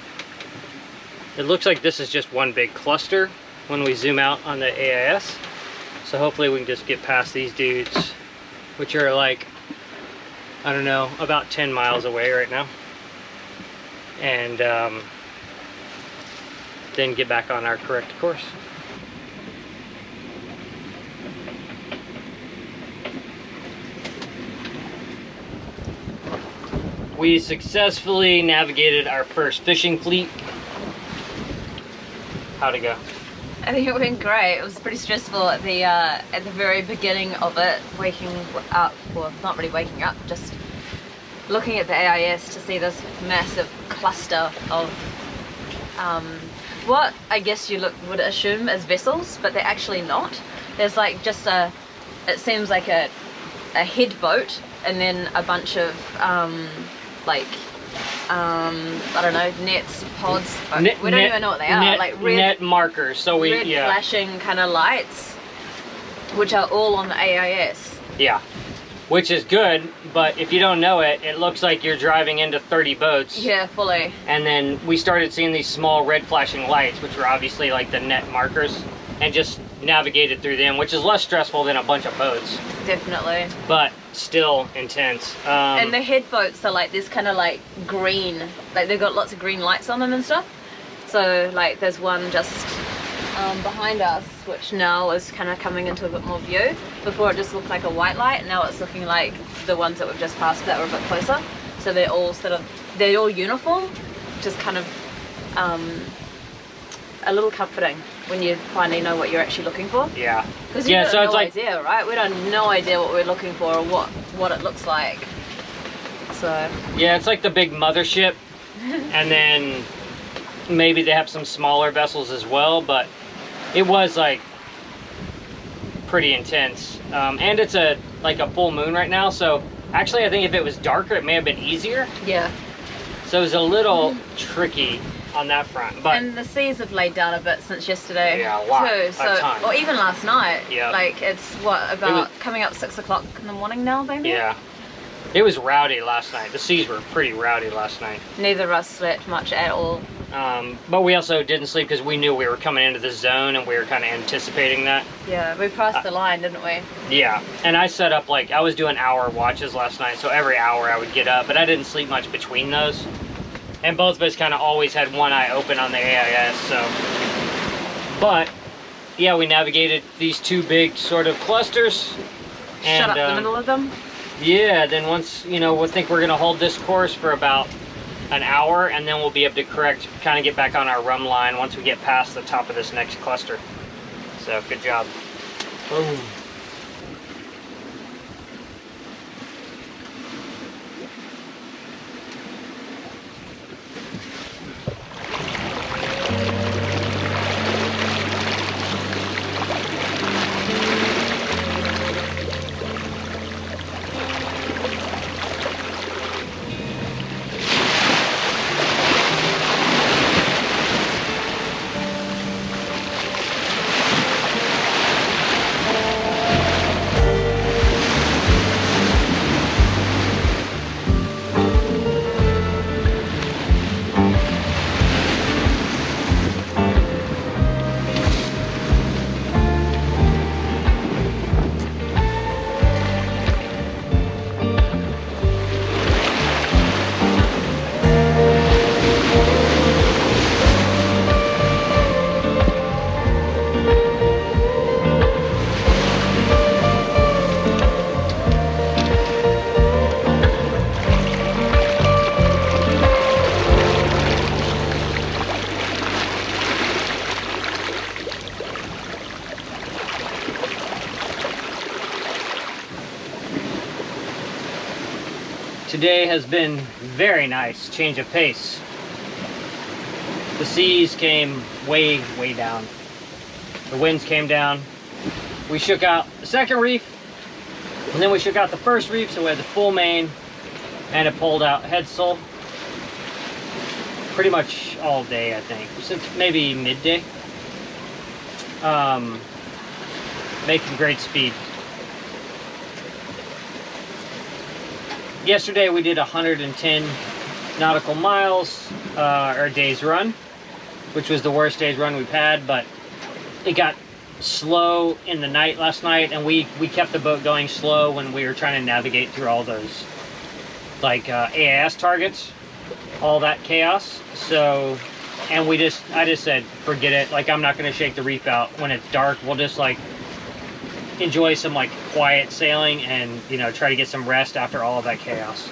It looks like this is just one big cluster when we zoom out on the AIS. So hopefully we can just get past these dudes, which are like, I don't know, about 10 miles away right now. And then get back on our correct course. We successfully navigated our first fishing fleet. How'd it go? I think it went great. It was pretty stressful at the very beginning of it, waking up, well, not really waking up, just looking at the AIS to see this massive cluster of what I guess you would assume as vessels, but they're actually not. There's like just it seems like a head boat, and then a bunch of I don't know, nets, pods. We don't even know what they are. Like red, net markers. So red flashing kind of lights, which are all on the AIS. Yeah, which is good. But if you don't know it, it looks like you're driving into 30 boats. Yeah, fully. And then we started seeing these small red flashing lights, which were obviously like the net markers, and just navigated through them, which is less stressful than a bunch of boats. Definitely. But still intense. And the head boats are like this kind of like green, like they've got lots of green lights on them and stuff. So like there's one just behind us, which now is kind of coming into a bit more view. Before it just looked like a white light, now it's looking like the ones that we've just passed that were a bit closer. So they're all they're all uniform, which is kind of a little comforting when you finally know what you're actually looking for. Yeah. Because you have no idea, right? We don't have no idea what we're looking for or what it looks like. So. Yeah, it's like the big mothership, and then maybe they have some smaller vessels as well, but it was like pretty intense. And it's like a full moon right now, so actually I think if it was darker it may have been easier. Yeah. So it was a little tricky on that front, but and the seas have laid down a bit since yesterday. Yeah, a lot, too. So, a ton. or even last night. Yeah. Like it's coming up 6 o'clock in the morning now, maybe. Yeah. It was rowdy last night. The seas were pretty rowdy last night. Neither of us slept much at all. But we also didn't sleep because we knew we were coming into the zone and we were kind of anticipating that. Yeah, we passed the line, didn't we? Yeah, and I set up like, I was doing hour watches last night, so every hour I would get up, but I didn't sleep much between those. And both of us kind of always had one eye open on the AIS, so. But, yeah, we navigated these two big sort of clusters. And, shut up the middle of them? Yeah, then once, you know, we'll think we're gonna hold this course for about an hour, and then we'll be able to kind of get back on our rum line once we get past the top of this next cluster. So, good job. Boom. Today has been very nice, change of pace. The seas came way, way down. The winds came down. We shook out the second reef, and then we shook out the first reef, so we had the full main. and it pulled out headsail pretty much all day, I think, since maybe midday. Making great speed. Yesterday we did 110 nautical miles, our day's run, which was the worst day's run we've had, but it got slow in the night last night, and we kept the boat going slow when we were trying to navigate through all those like AIS targets, all that chaos. So, and I just said, forget it, like I'm not going to shake the reef out when it's dark. We'll just like enjoy some like quiet sailing and, you know, try to get some rest after all of that chaos.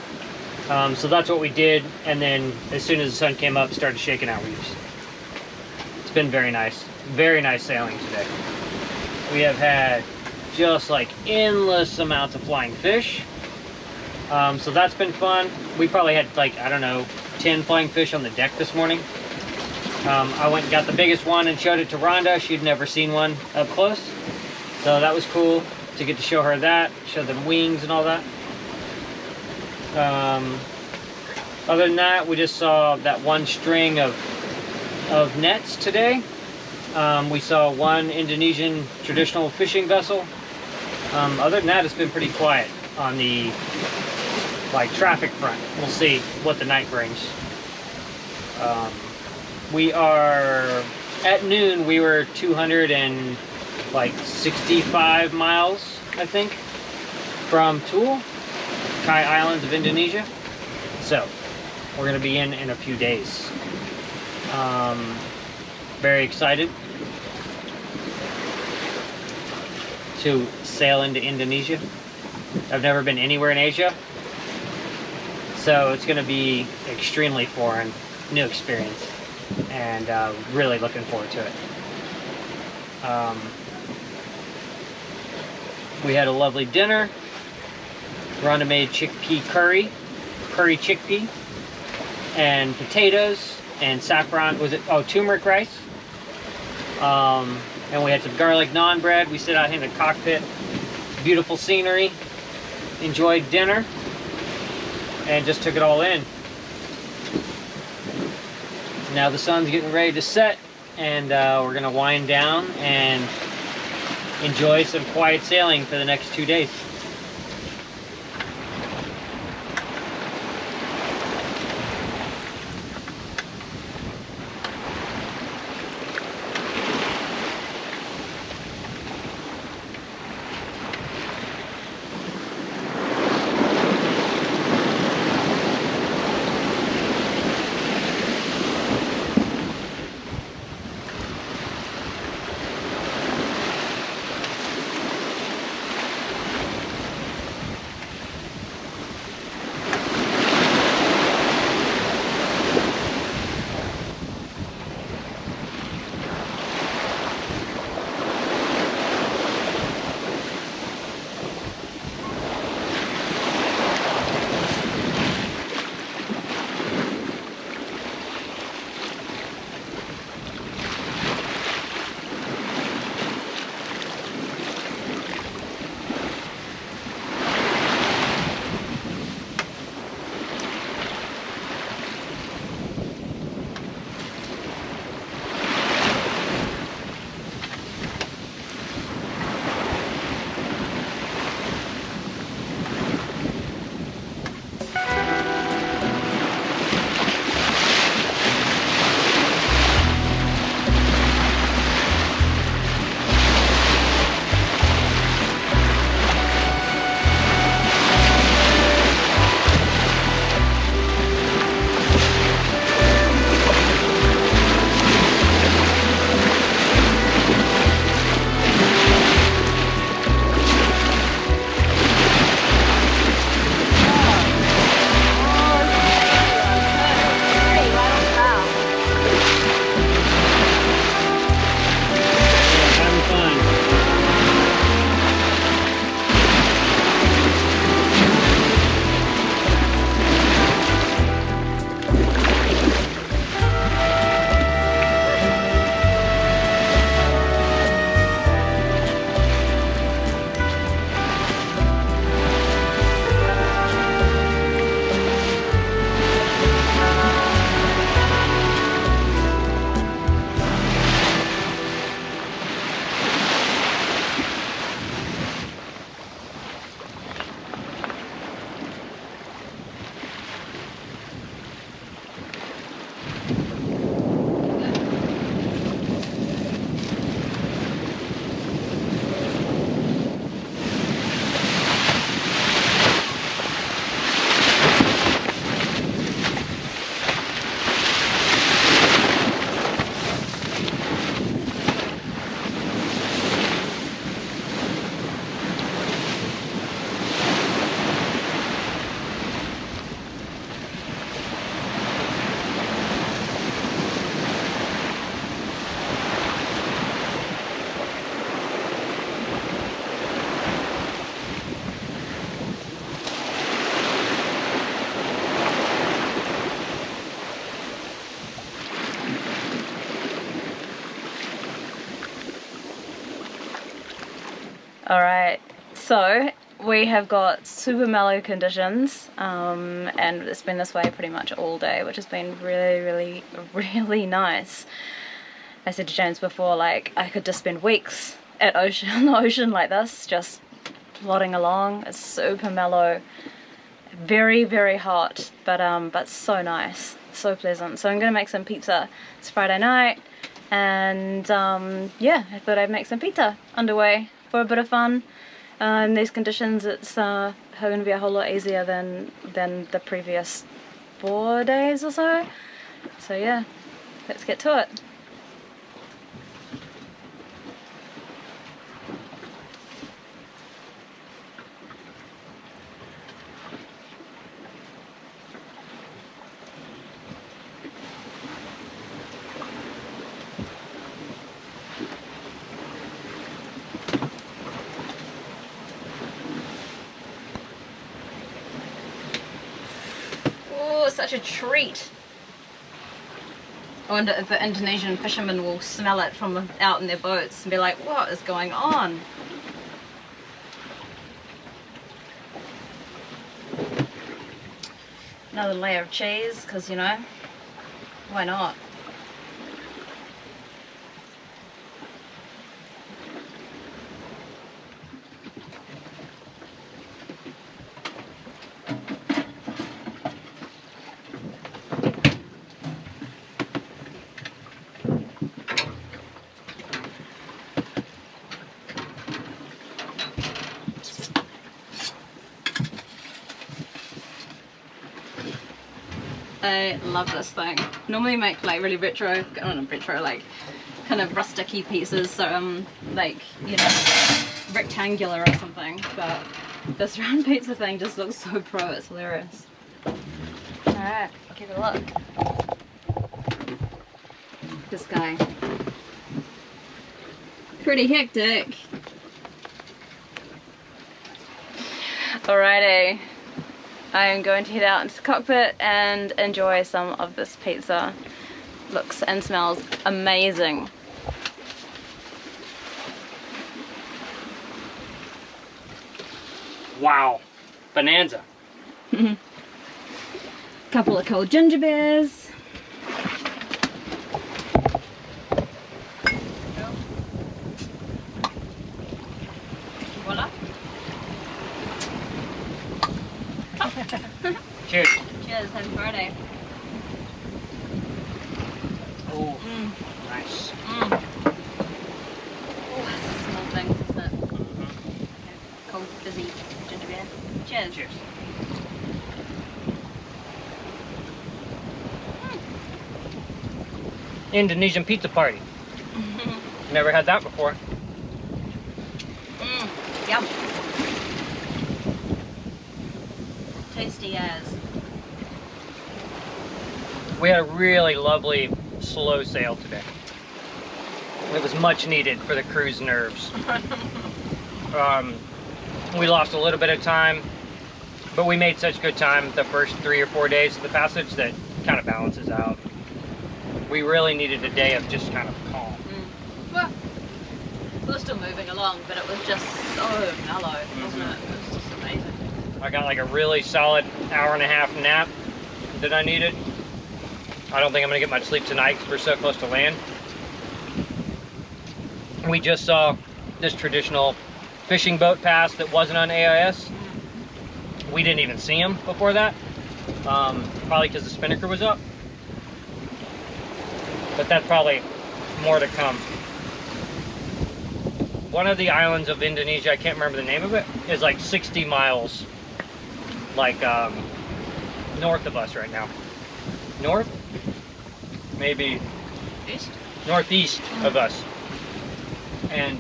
So that's what we did, and then as soon as the sun came up, started shaking out reefs. It's been very nice sailing today. We have had just like endless amounts of flying fish. So that's been fun. We probably had like, I don't know, 10 flying fish on the deck this morning. I went and got the biggest one and showed it to Rhonda. She'd never seen one up close. So that was cool to get to show her that, show them wings and all that. Other than that, we just saw that one string of nets today. We saw one Indonesian traditional fishing vessel. Other than that, it's been pretty quiet on the like traffic front. We'll see what the night brings. We are at noon. We were 265 miles, I think, from Poole, Kai Islands of Indonesia. So we're gonna be in a few days. Very excited to sail into Indonesia. I've never been anywhere in Asia, so it's going to be extremely foreign, new experience, and really looking forward to it. We had a lovely dinner. Rhonda made chickpea curry chickpea, and potatoes, and saffron, turmeric rice. And we had some garlic naan bread. We sit out here in the cockpit, beautiful scenery, enjoyed dinner, and just took it all in. Now the sun's getting ready to set, and we're gonna wind down and enjoy some quiet sailing for the next 2 days. Alright, so we have got super mellow conditions, and it's been this way pretty much all day, which has been really nice. I said to James before, like, I could just spend weeks at the ocean like this, just plodding along. It's super mellow, very hot, but so nice, so pleasant. So I'm gonna make some pizza. It's Friday night, and yeah, I thought I'd make some pizza underway for a bit of fun. In these conditions, it's going to be a whole lot easier than the previous 4 days or so. So yeah, let's get to it. Such a treat. I wonder if the Indonesian fishermen will smell it from out in their boats and be like, what is going on? Another layer of cheese, because, you know, why not? I love this thing. Normally make like really retro, not retro, like kind of rusticy pieces, so like, you know, rectangular or something, but this round pizza thing just looks so pro, it's hilarious. Alright, give it a look. This guy. Pretty hectic. Alrighty. I am going to head out into the cockpit and enjoy some of this pizza. Looks and smells amazing. Wow, bonanza. Couple of cold ginger beers. Voila. Cheers. Cheers, happy Friday. Oh, nice. Oh, that's small things, isn't it? Cold, fizzy ginger beer. Cheers. Cheers. Indonesian pizza party. Never had that before. Yum. Tasty as. We had a really lovely slow sail today. It was much needed for the crew's nerves. We lost a little bit of time, but we made such good time the first 3 or 4 days of the passage that kind of balances out. We really needed a day of just kind of calm. Well, we were still moving along, but it was just so mellow, wasn't it? It was just amazing. I got like a really solid hour-and-a-half nap that I needed. I don't think I'm gonna get much sleep tonight because we're so close to land. We just saw this traditional fishing boat pass that wasn't on AIS. We didn't even see him before that, probably because the spinnaker was up. But that's probably more to come. One of the islands of Indonesia, I can't remember the name of it, is like 60 miles like north of us right now. North? Maybe East? northeast of us. And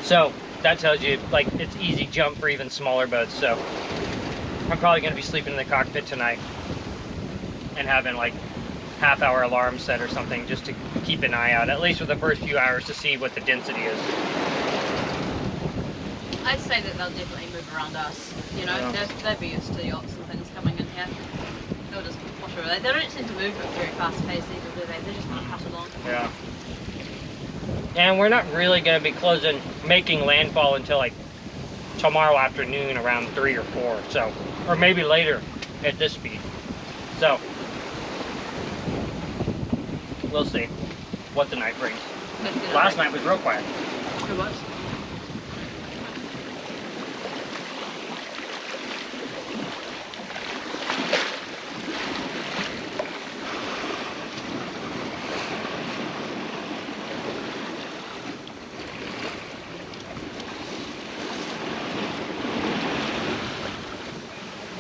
so that tells you like it's easy jump for even smaller boats. So I'm probably going to be sleeping in the cockpit tonight and having like half-hour alarm set or something just to keep an eye out, at least for the first few hours, to see what the density is. I'd say that they'll definitely move around us. You know, Yeah. they'd be used to yachts and things coming in here. They'll just wash over. They don't tend to move at very fast pace either, do they? They just kind of cut along. Yeah. And we're not really going to be making landfall until like tomorrow afternoon around 3 or 4. So, or maybe later at this speed. So, we'll see what the night brings. Last night was real quiet. It was.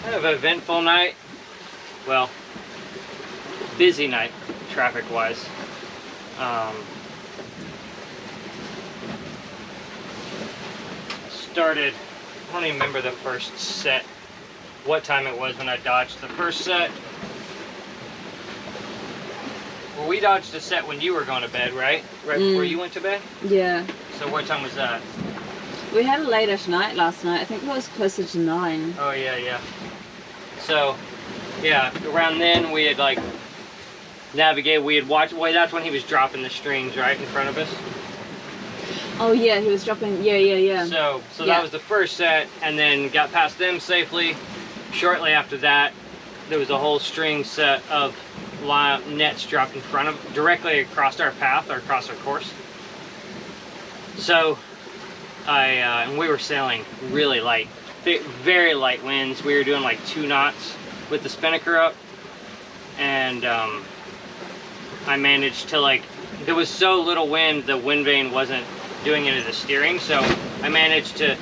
Kind of an eventful night. Well, busy night, traffic-wise. Started, I don't even remember the first set, what time it was when I dodged the first set. Well, we dodged a set when you were going to bed, right? Right before you went to bed? Yeah. So what time was that? We had a late-ish night last night. I think it was closer to 9. Oh, yeah, yeah. So, yeah, around then we had like navigated, we had watched, well, that's when he was dropping the strings right in front of us. Oh yeah, he was dropping, yeah. So Yeah. that was the first set, and then got past them safely. Shortly after that, there was a whole string set of nets dropped in front of, directly across our path, or across our course. So, and we were sailing really light, very light winds. We were doing like 2 knots with the spinnaker up, and I managed to, like, there was so little wind, the wind vane wasn't doing any of the steering, so I managed to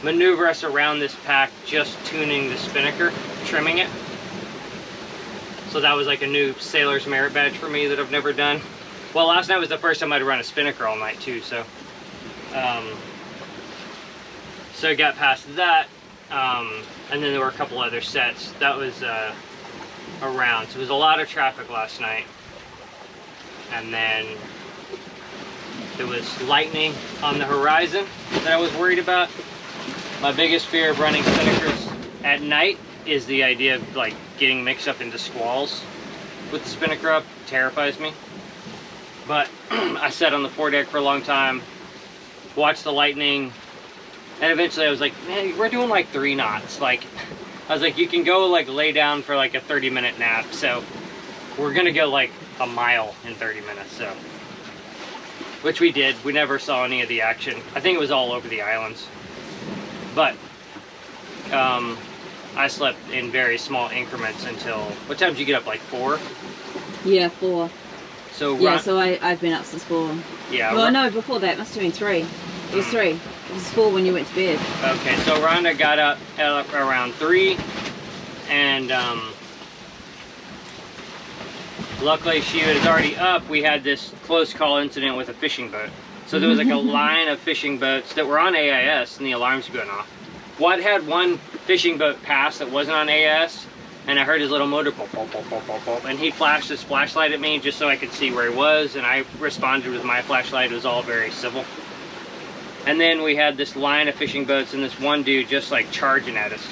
maneuver us around this pack, just tuning the spinnaker, trimming it. So that was like a new sailor's merit badge for me that I've never done. Well, last night was the first time I'd run a spinnaker all night too, so so I got past that, and then there were a couple other sets. That was around, so it was a lot of traffic last night. And then there was lightning on the horizon that I was worried about. My biggest fear of running spinnakers at night is the idea of like getting mixed up into squalls with the spinnaker up. It terrifies me. But I sat on the foredeck for a long time, watched the lightning, and eventually I was like, man, we're doing like 3 knots. Like, I was like, you can go like lay down for like a 30-minute nap. So we're gonna go like a mile in 30 minutes. So, which we did. We never saw any of the action. I think it was all over the islands. But I slept in very small increments until, what time did you get up, like 4? Yeah, 4. So yeah, so I've been up since 4. Yeah. Well, no, before that, it must have been 3. It was 3. It was 4 when you went to bed. Okay, so Rhonda got up at around 3, and luckily she was already up. We had this close call incident with a fishing boat. So there was like a line of fishing boats that were on AIS, and the alarms were going off. Watt had one fishing boat pass that wasn't on AIS, and I heard his little motor pop, pop, pop, pop, pop, pop, and he flashed his flashlight at me just so I could see where he was, and I responded with my flashlight. It was all very civil. And then we had this line of fishing boats and this one dude just like charging at us.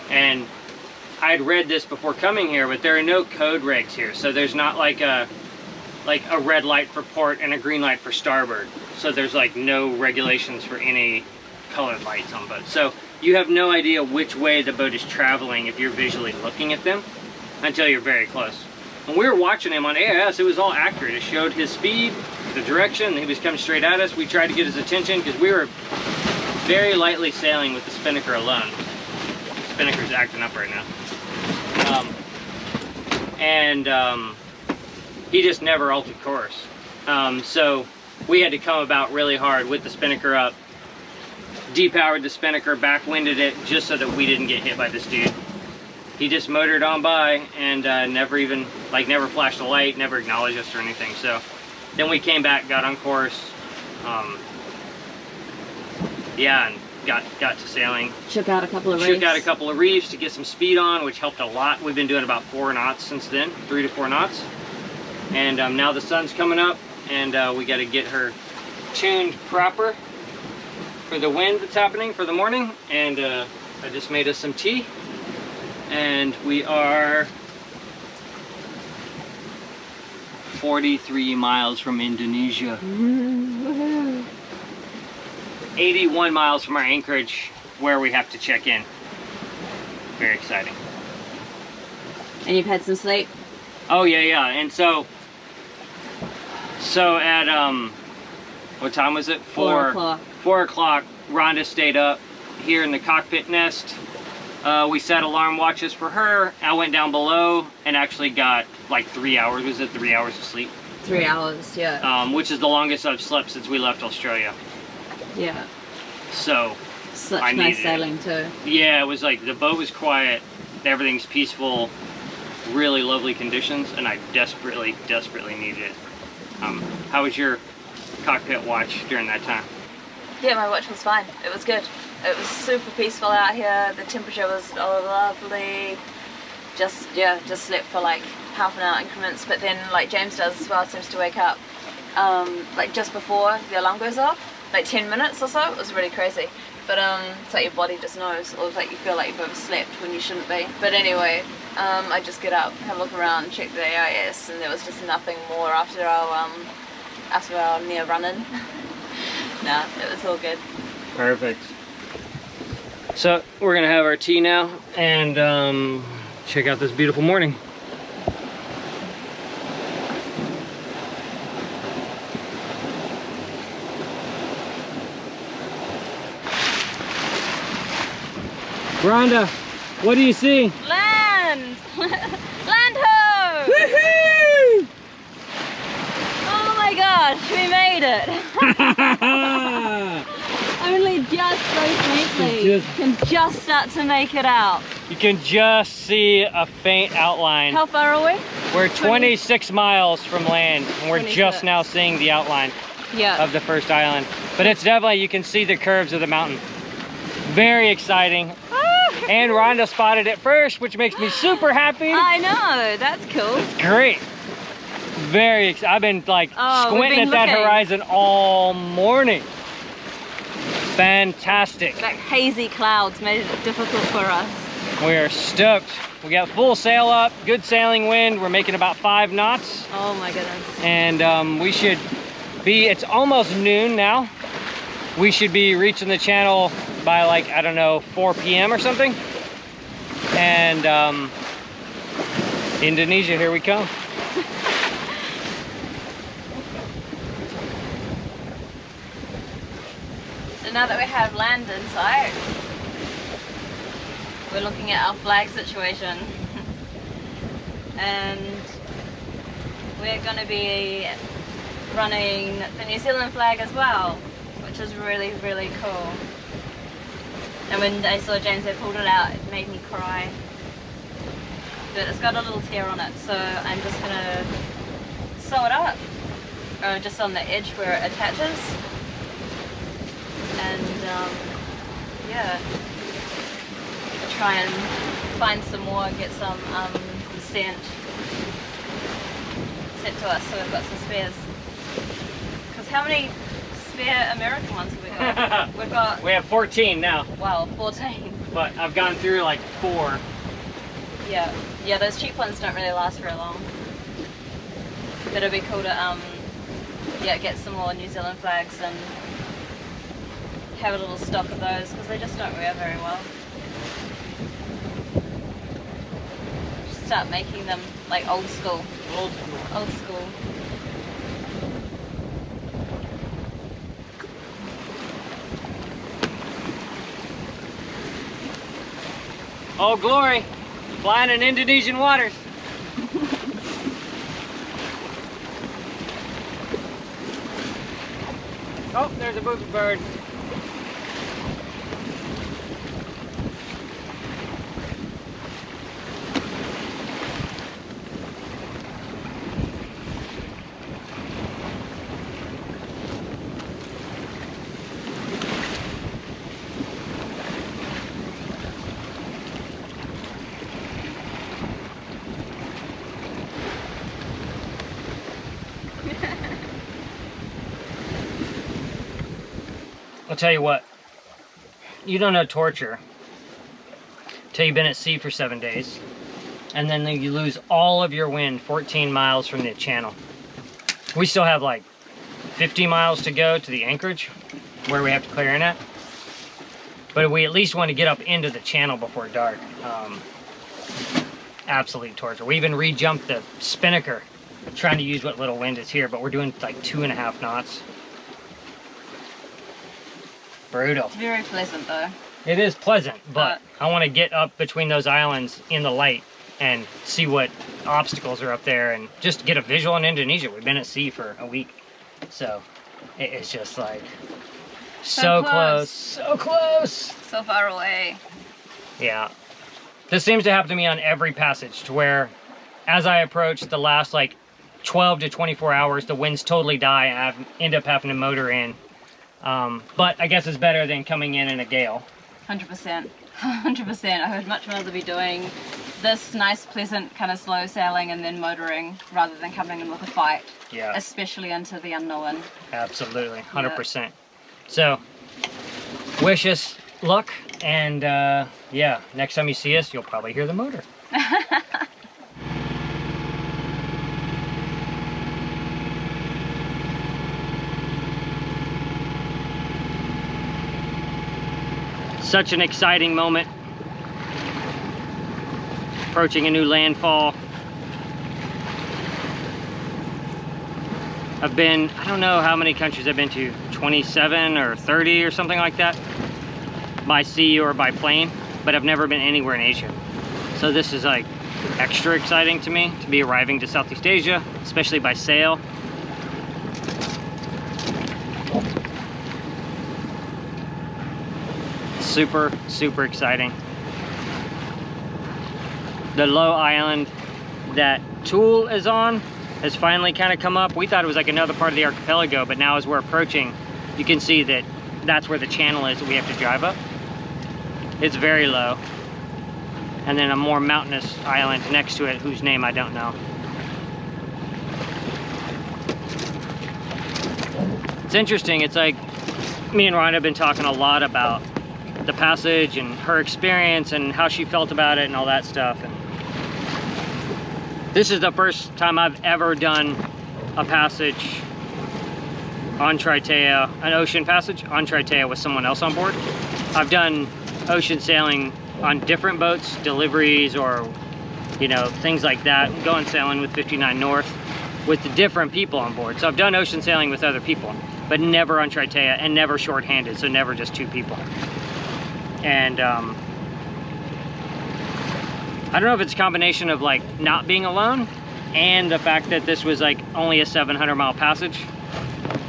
And I'd read this before coming here, but there are no code regs here, so there's not like a red light for port and a green light for starboard. So there's like no regulations for any colored lights on boats. So you have no idea which way the boat is traveling if you're visually looking at them until you're very close. When we were watching him on AIS, it was all accurate. It showed his speed, the direction, he was coming straight at us. We tried to get his attention because we were very lightly sailing with the spinnaker alone. The spinnaker's acting up right now. He just never altered course. So we had to come about really hard with the spinnaker up, depowered the spinnaker, backwinded it just so that we didn't get hit by this dude. He just motored on by and never even, never flashed a light, never acknowledged us or anything. So then we came back, got on course, yeah, and got to sailing. Shook out a couple of reefs. Shook out a couple of reefs to get some speed on, which helped a lot. We've been doing about 4 knots since then, 3 to 4 knots. And now the sun's coming up, and we got to get her tuned proper for the wind that's happening for the morning. And I just made us some tea, and we are 43 miles from Indonesia. 81 miles from our anchorage where we have to check in. Very exciting. And you've had some sleep? Oh yeah. And so at what time was it? 4 o'clock. 4 o'clock, Rhonda stayed up here in the cockpit nest. We set alarm watches for her. I went down below and actually got like 3 hours. Was it 3 hours of sleep? 3 hours, yeah. Which is the longest I've slept since we left Australia. Yeah. So Such nice sailing too. Yeah, it was like the boat was quiet, everything's peaceful, really lovely conditions, and I desperately needed it. How was your cockpit watch during that time? Yeah, my watch was fine. It was good. It was super peaceful out here. The temperature was lovely. Just slept for like half an hour increments, but then like James does as well, seems to wake up like just before the alarm goes off, like 10 minutes or so. It was really crazy. But it's like your body just knows, or it's like you feel like you've overslept when you shouldn't be. But anyway, I just get up, have a look around, check the AIS, and there was just nothing more after our near run-in. Nah, it was all good. Perfect. So we're gonna have our tea now and check out this beautiful morning. Rhonda, what do you see? Land! Land ho! Woohoo! Oh my gosh, we made it! Only just so faintly. Can just start to make it out. You can just see a faint outline. How far away? We're 26 miles from land, and we're 26. just now seeing the outline of the first island. But it's definitely, you can see the curves of the mountain. Very exciting. And Rhonda spotted it first, which makes me super happy. I know, that's cool. It's great. Very excited. I've been like squinting at that horizon all morning. Fantastic. Like hazy clouds made it difficult for us. We're stoked. We got full sail up, good sailing wind. We're making about 5 knots. Oh my goodness. And we should be, it's almost noon now. We should be reaching the channel by like, I don't know, 4 p.m. or something. And Indonesia, here we come. So now that we have land in sight, we're looking at our flag situation. And we're going to be running the New Zealand flag as well, which is really, really cool. And when I saw James had pulled it out, it made me cry. But it's got a little tear on it, so I'm just gonna sew it up, just on the edge where it attaches. And yeah, try and find some more, get some sent to us, so we've got some spares. Because how many spare American ones have we got? We have 14 now. Wow, 14. But I've gone through like 4. Yeah, those cheap ones don't really last very long. But it'd be cool to get some more New Zealand flags and have a little stock of those, because they just don't wear very well. Start making them like old school. Old school. Old school. Oh glory, flying in Indonesian waters. Oh, there's a booby bird. I'll tell you what, you don't know torture till you've been at sea for 7 days, and then you lose all of your wind 14 miles from the channel. We still have like 50 miles to go to the anchorage where we have to clear in at. But we at least want to get up into the channel before dark. Absolute torture. We even re-jumped the spinnaker, trying to use what little wind is here, but we're doing like 2.5 knots. Brutal. It's very pleasant though. It is pleasant, but I want to get up between those islands in the light and see what obstacles are up there and just get a visual in Indonesia. We've been at sea for a week, so it is just like so close, so close, so far away. Yeah, this seems to happen to me on every passage, to where as I approach the last like 12 to 24 hours, the winds totally die and I end up having to motor in. But I guess it's better than coming in a gale. 100%. 100%. I would much rather be doing this nice, pleasant, kind of slow sailing and then motoring rather than coming in with a fight. Yeah. Especially into the unknown. Absolutely. 100%. So, wish us luck, and yeah, next time you see us, you'll probably hear the motor. Such an exciting moment. Approaching a new landfall. I've been, I don't know how many countries I've been to, 27 or 30 or something like that, by sea or by plane, but I've never been anywhere in Asia. So this is like extra exciting to me, to be arriving to Southeast Asia, especially by sail. Super, super exciting. The low island that Tool is on has finally kind of come up. We thought it was like another part of the archipelago, but now as we're approaching, you can see that that's where the channel is that we have to drive up. It's very low. And then a more mountainous island next to it, whose name I don't know. It's interesting, it's like, me and Rhonda have been talking a lot about the passage and her experience and how she felt about it and all that stuff. And this is the first time I've ever done a passage on Triteia, an ocean passage on Triteia with someone else on board. I've done ocean sailing on different boats, deliveries or, you know, things like that, going sailing with 59 North with the different people on board. So I've done ocean sailing with other people, but never on Triteia and never short-handed, so never just 2 people. And I don't know if it's a combination of like not being alone and the fact that this was like only a 700-mile passage,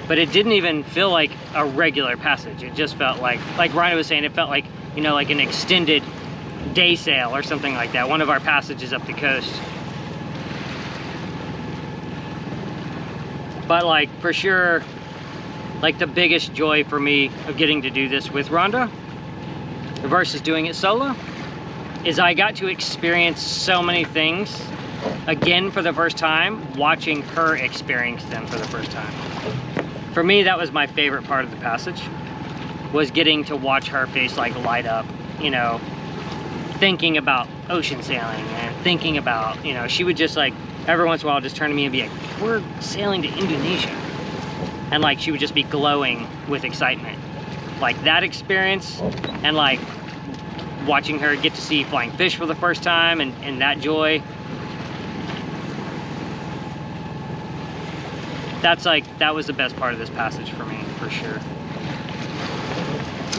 but it didn't even feel like a regular passage. It just felt like Rhonda was saying, it felt like, you know, like an extended day sail or something like that, one of our passages up the coast. But like for sure, like the biggest joy for me of getting to do this with Rhonda versus doing it solo is I got to experience so many things again for the first time, watching her experience them for the first time. For me, that was my favorite part of the passage, was getting to watch her face like light up, you know, thinking about ocean sailing and thinking about, you know, she would just like every once in a while just turn to me and be like, we're sailing to Indonesia. And like she would just be glowing with excitement. Like that experience, and like watching her get to see flying fish for the first time and that joy. That's like, that was the best part of this passage for me, for sure.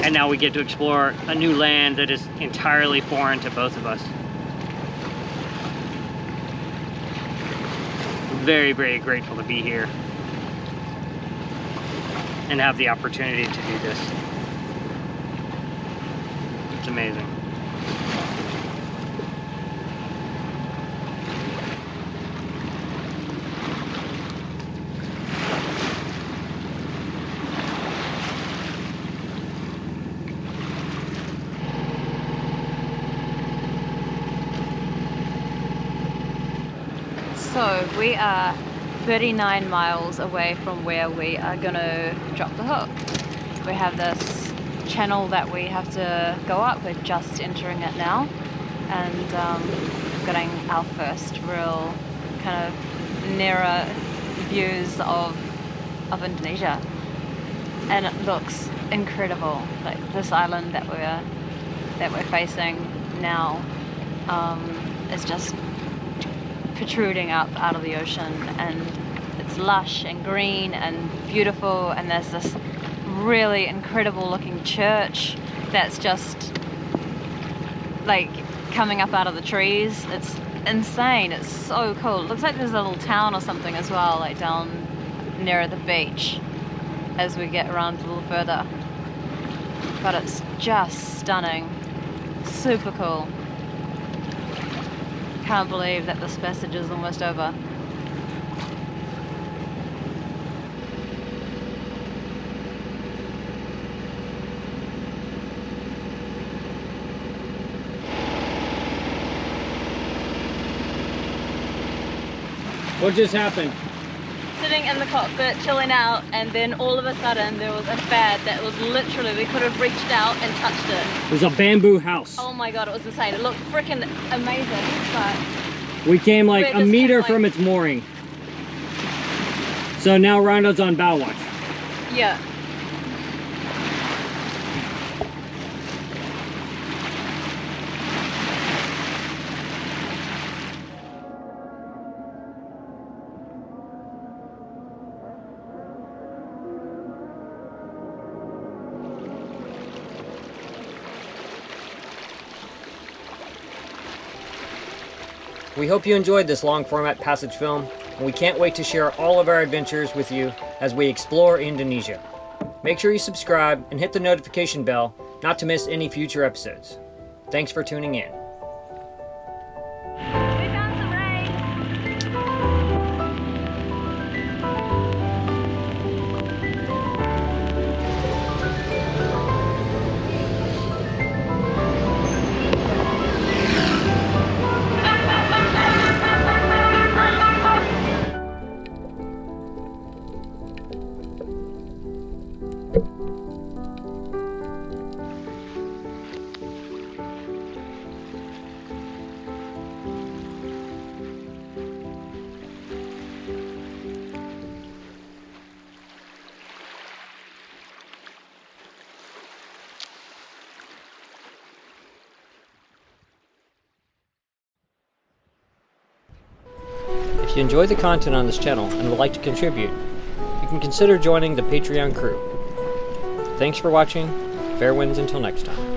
And now we get to explore a new land that is entirely foreign to both of us. Very, very grateful to be here and have the opportunity to do this. It's amazing. So we are 39 miles away from where we are gonna drop the hook. We have this channel that we have to go up. We're just entering it now, and getting our first real kind of nearer views of Indonesia, and it looks incredible. Like this island that we're facing now is just protruding up out of the ocean, and it's lush and green and beautiful, and there's this really incredible looking church that's just like coming up out of the trees. It's insane. It's so cool. It looks like there's a little town or something as well, like down near the beach as we get around a little further, but it's just stunning. Super cool. Can't believe that this passage is almost over. What just happened? Sitting in the cockpit, chilling out, and then all of a sudden there was a fad that was literally, we could have reached out and touched it. There's a bamboo house. Oh my god, it was insane. It looked freaking amazing, but We came like we're a just meter kinda from like- its mooring. So now Rhonda's on bow watch. yeah. We hope you enjoyed this long format passage film, and we can't wait to share all of our adventures with you as we explore Indonesia. Make sure you subscribe and hit the notification bell not to miss any future episodes. Thanks for tuning in. We found some rain. If you enjoy the content on this channel and would like to contribute, you can consider joining the Patreon crew. Thanks for watching. Fair winds until next time.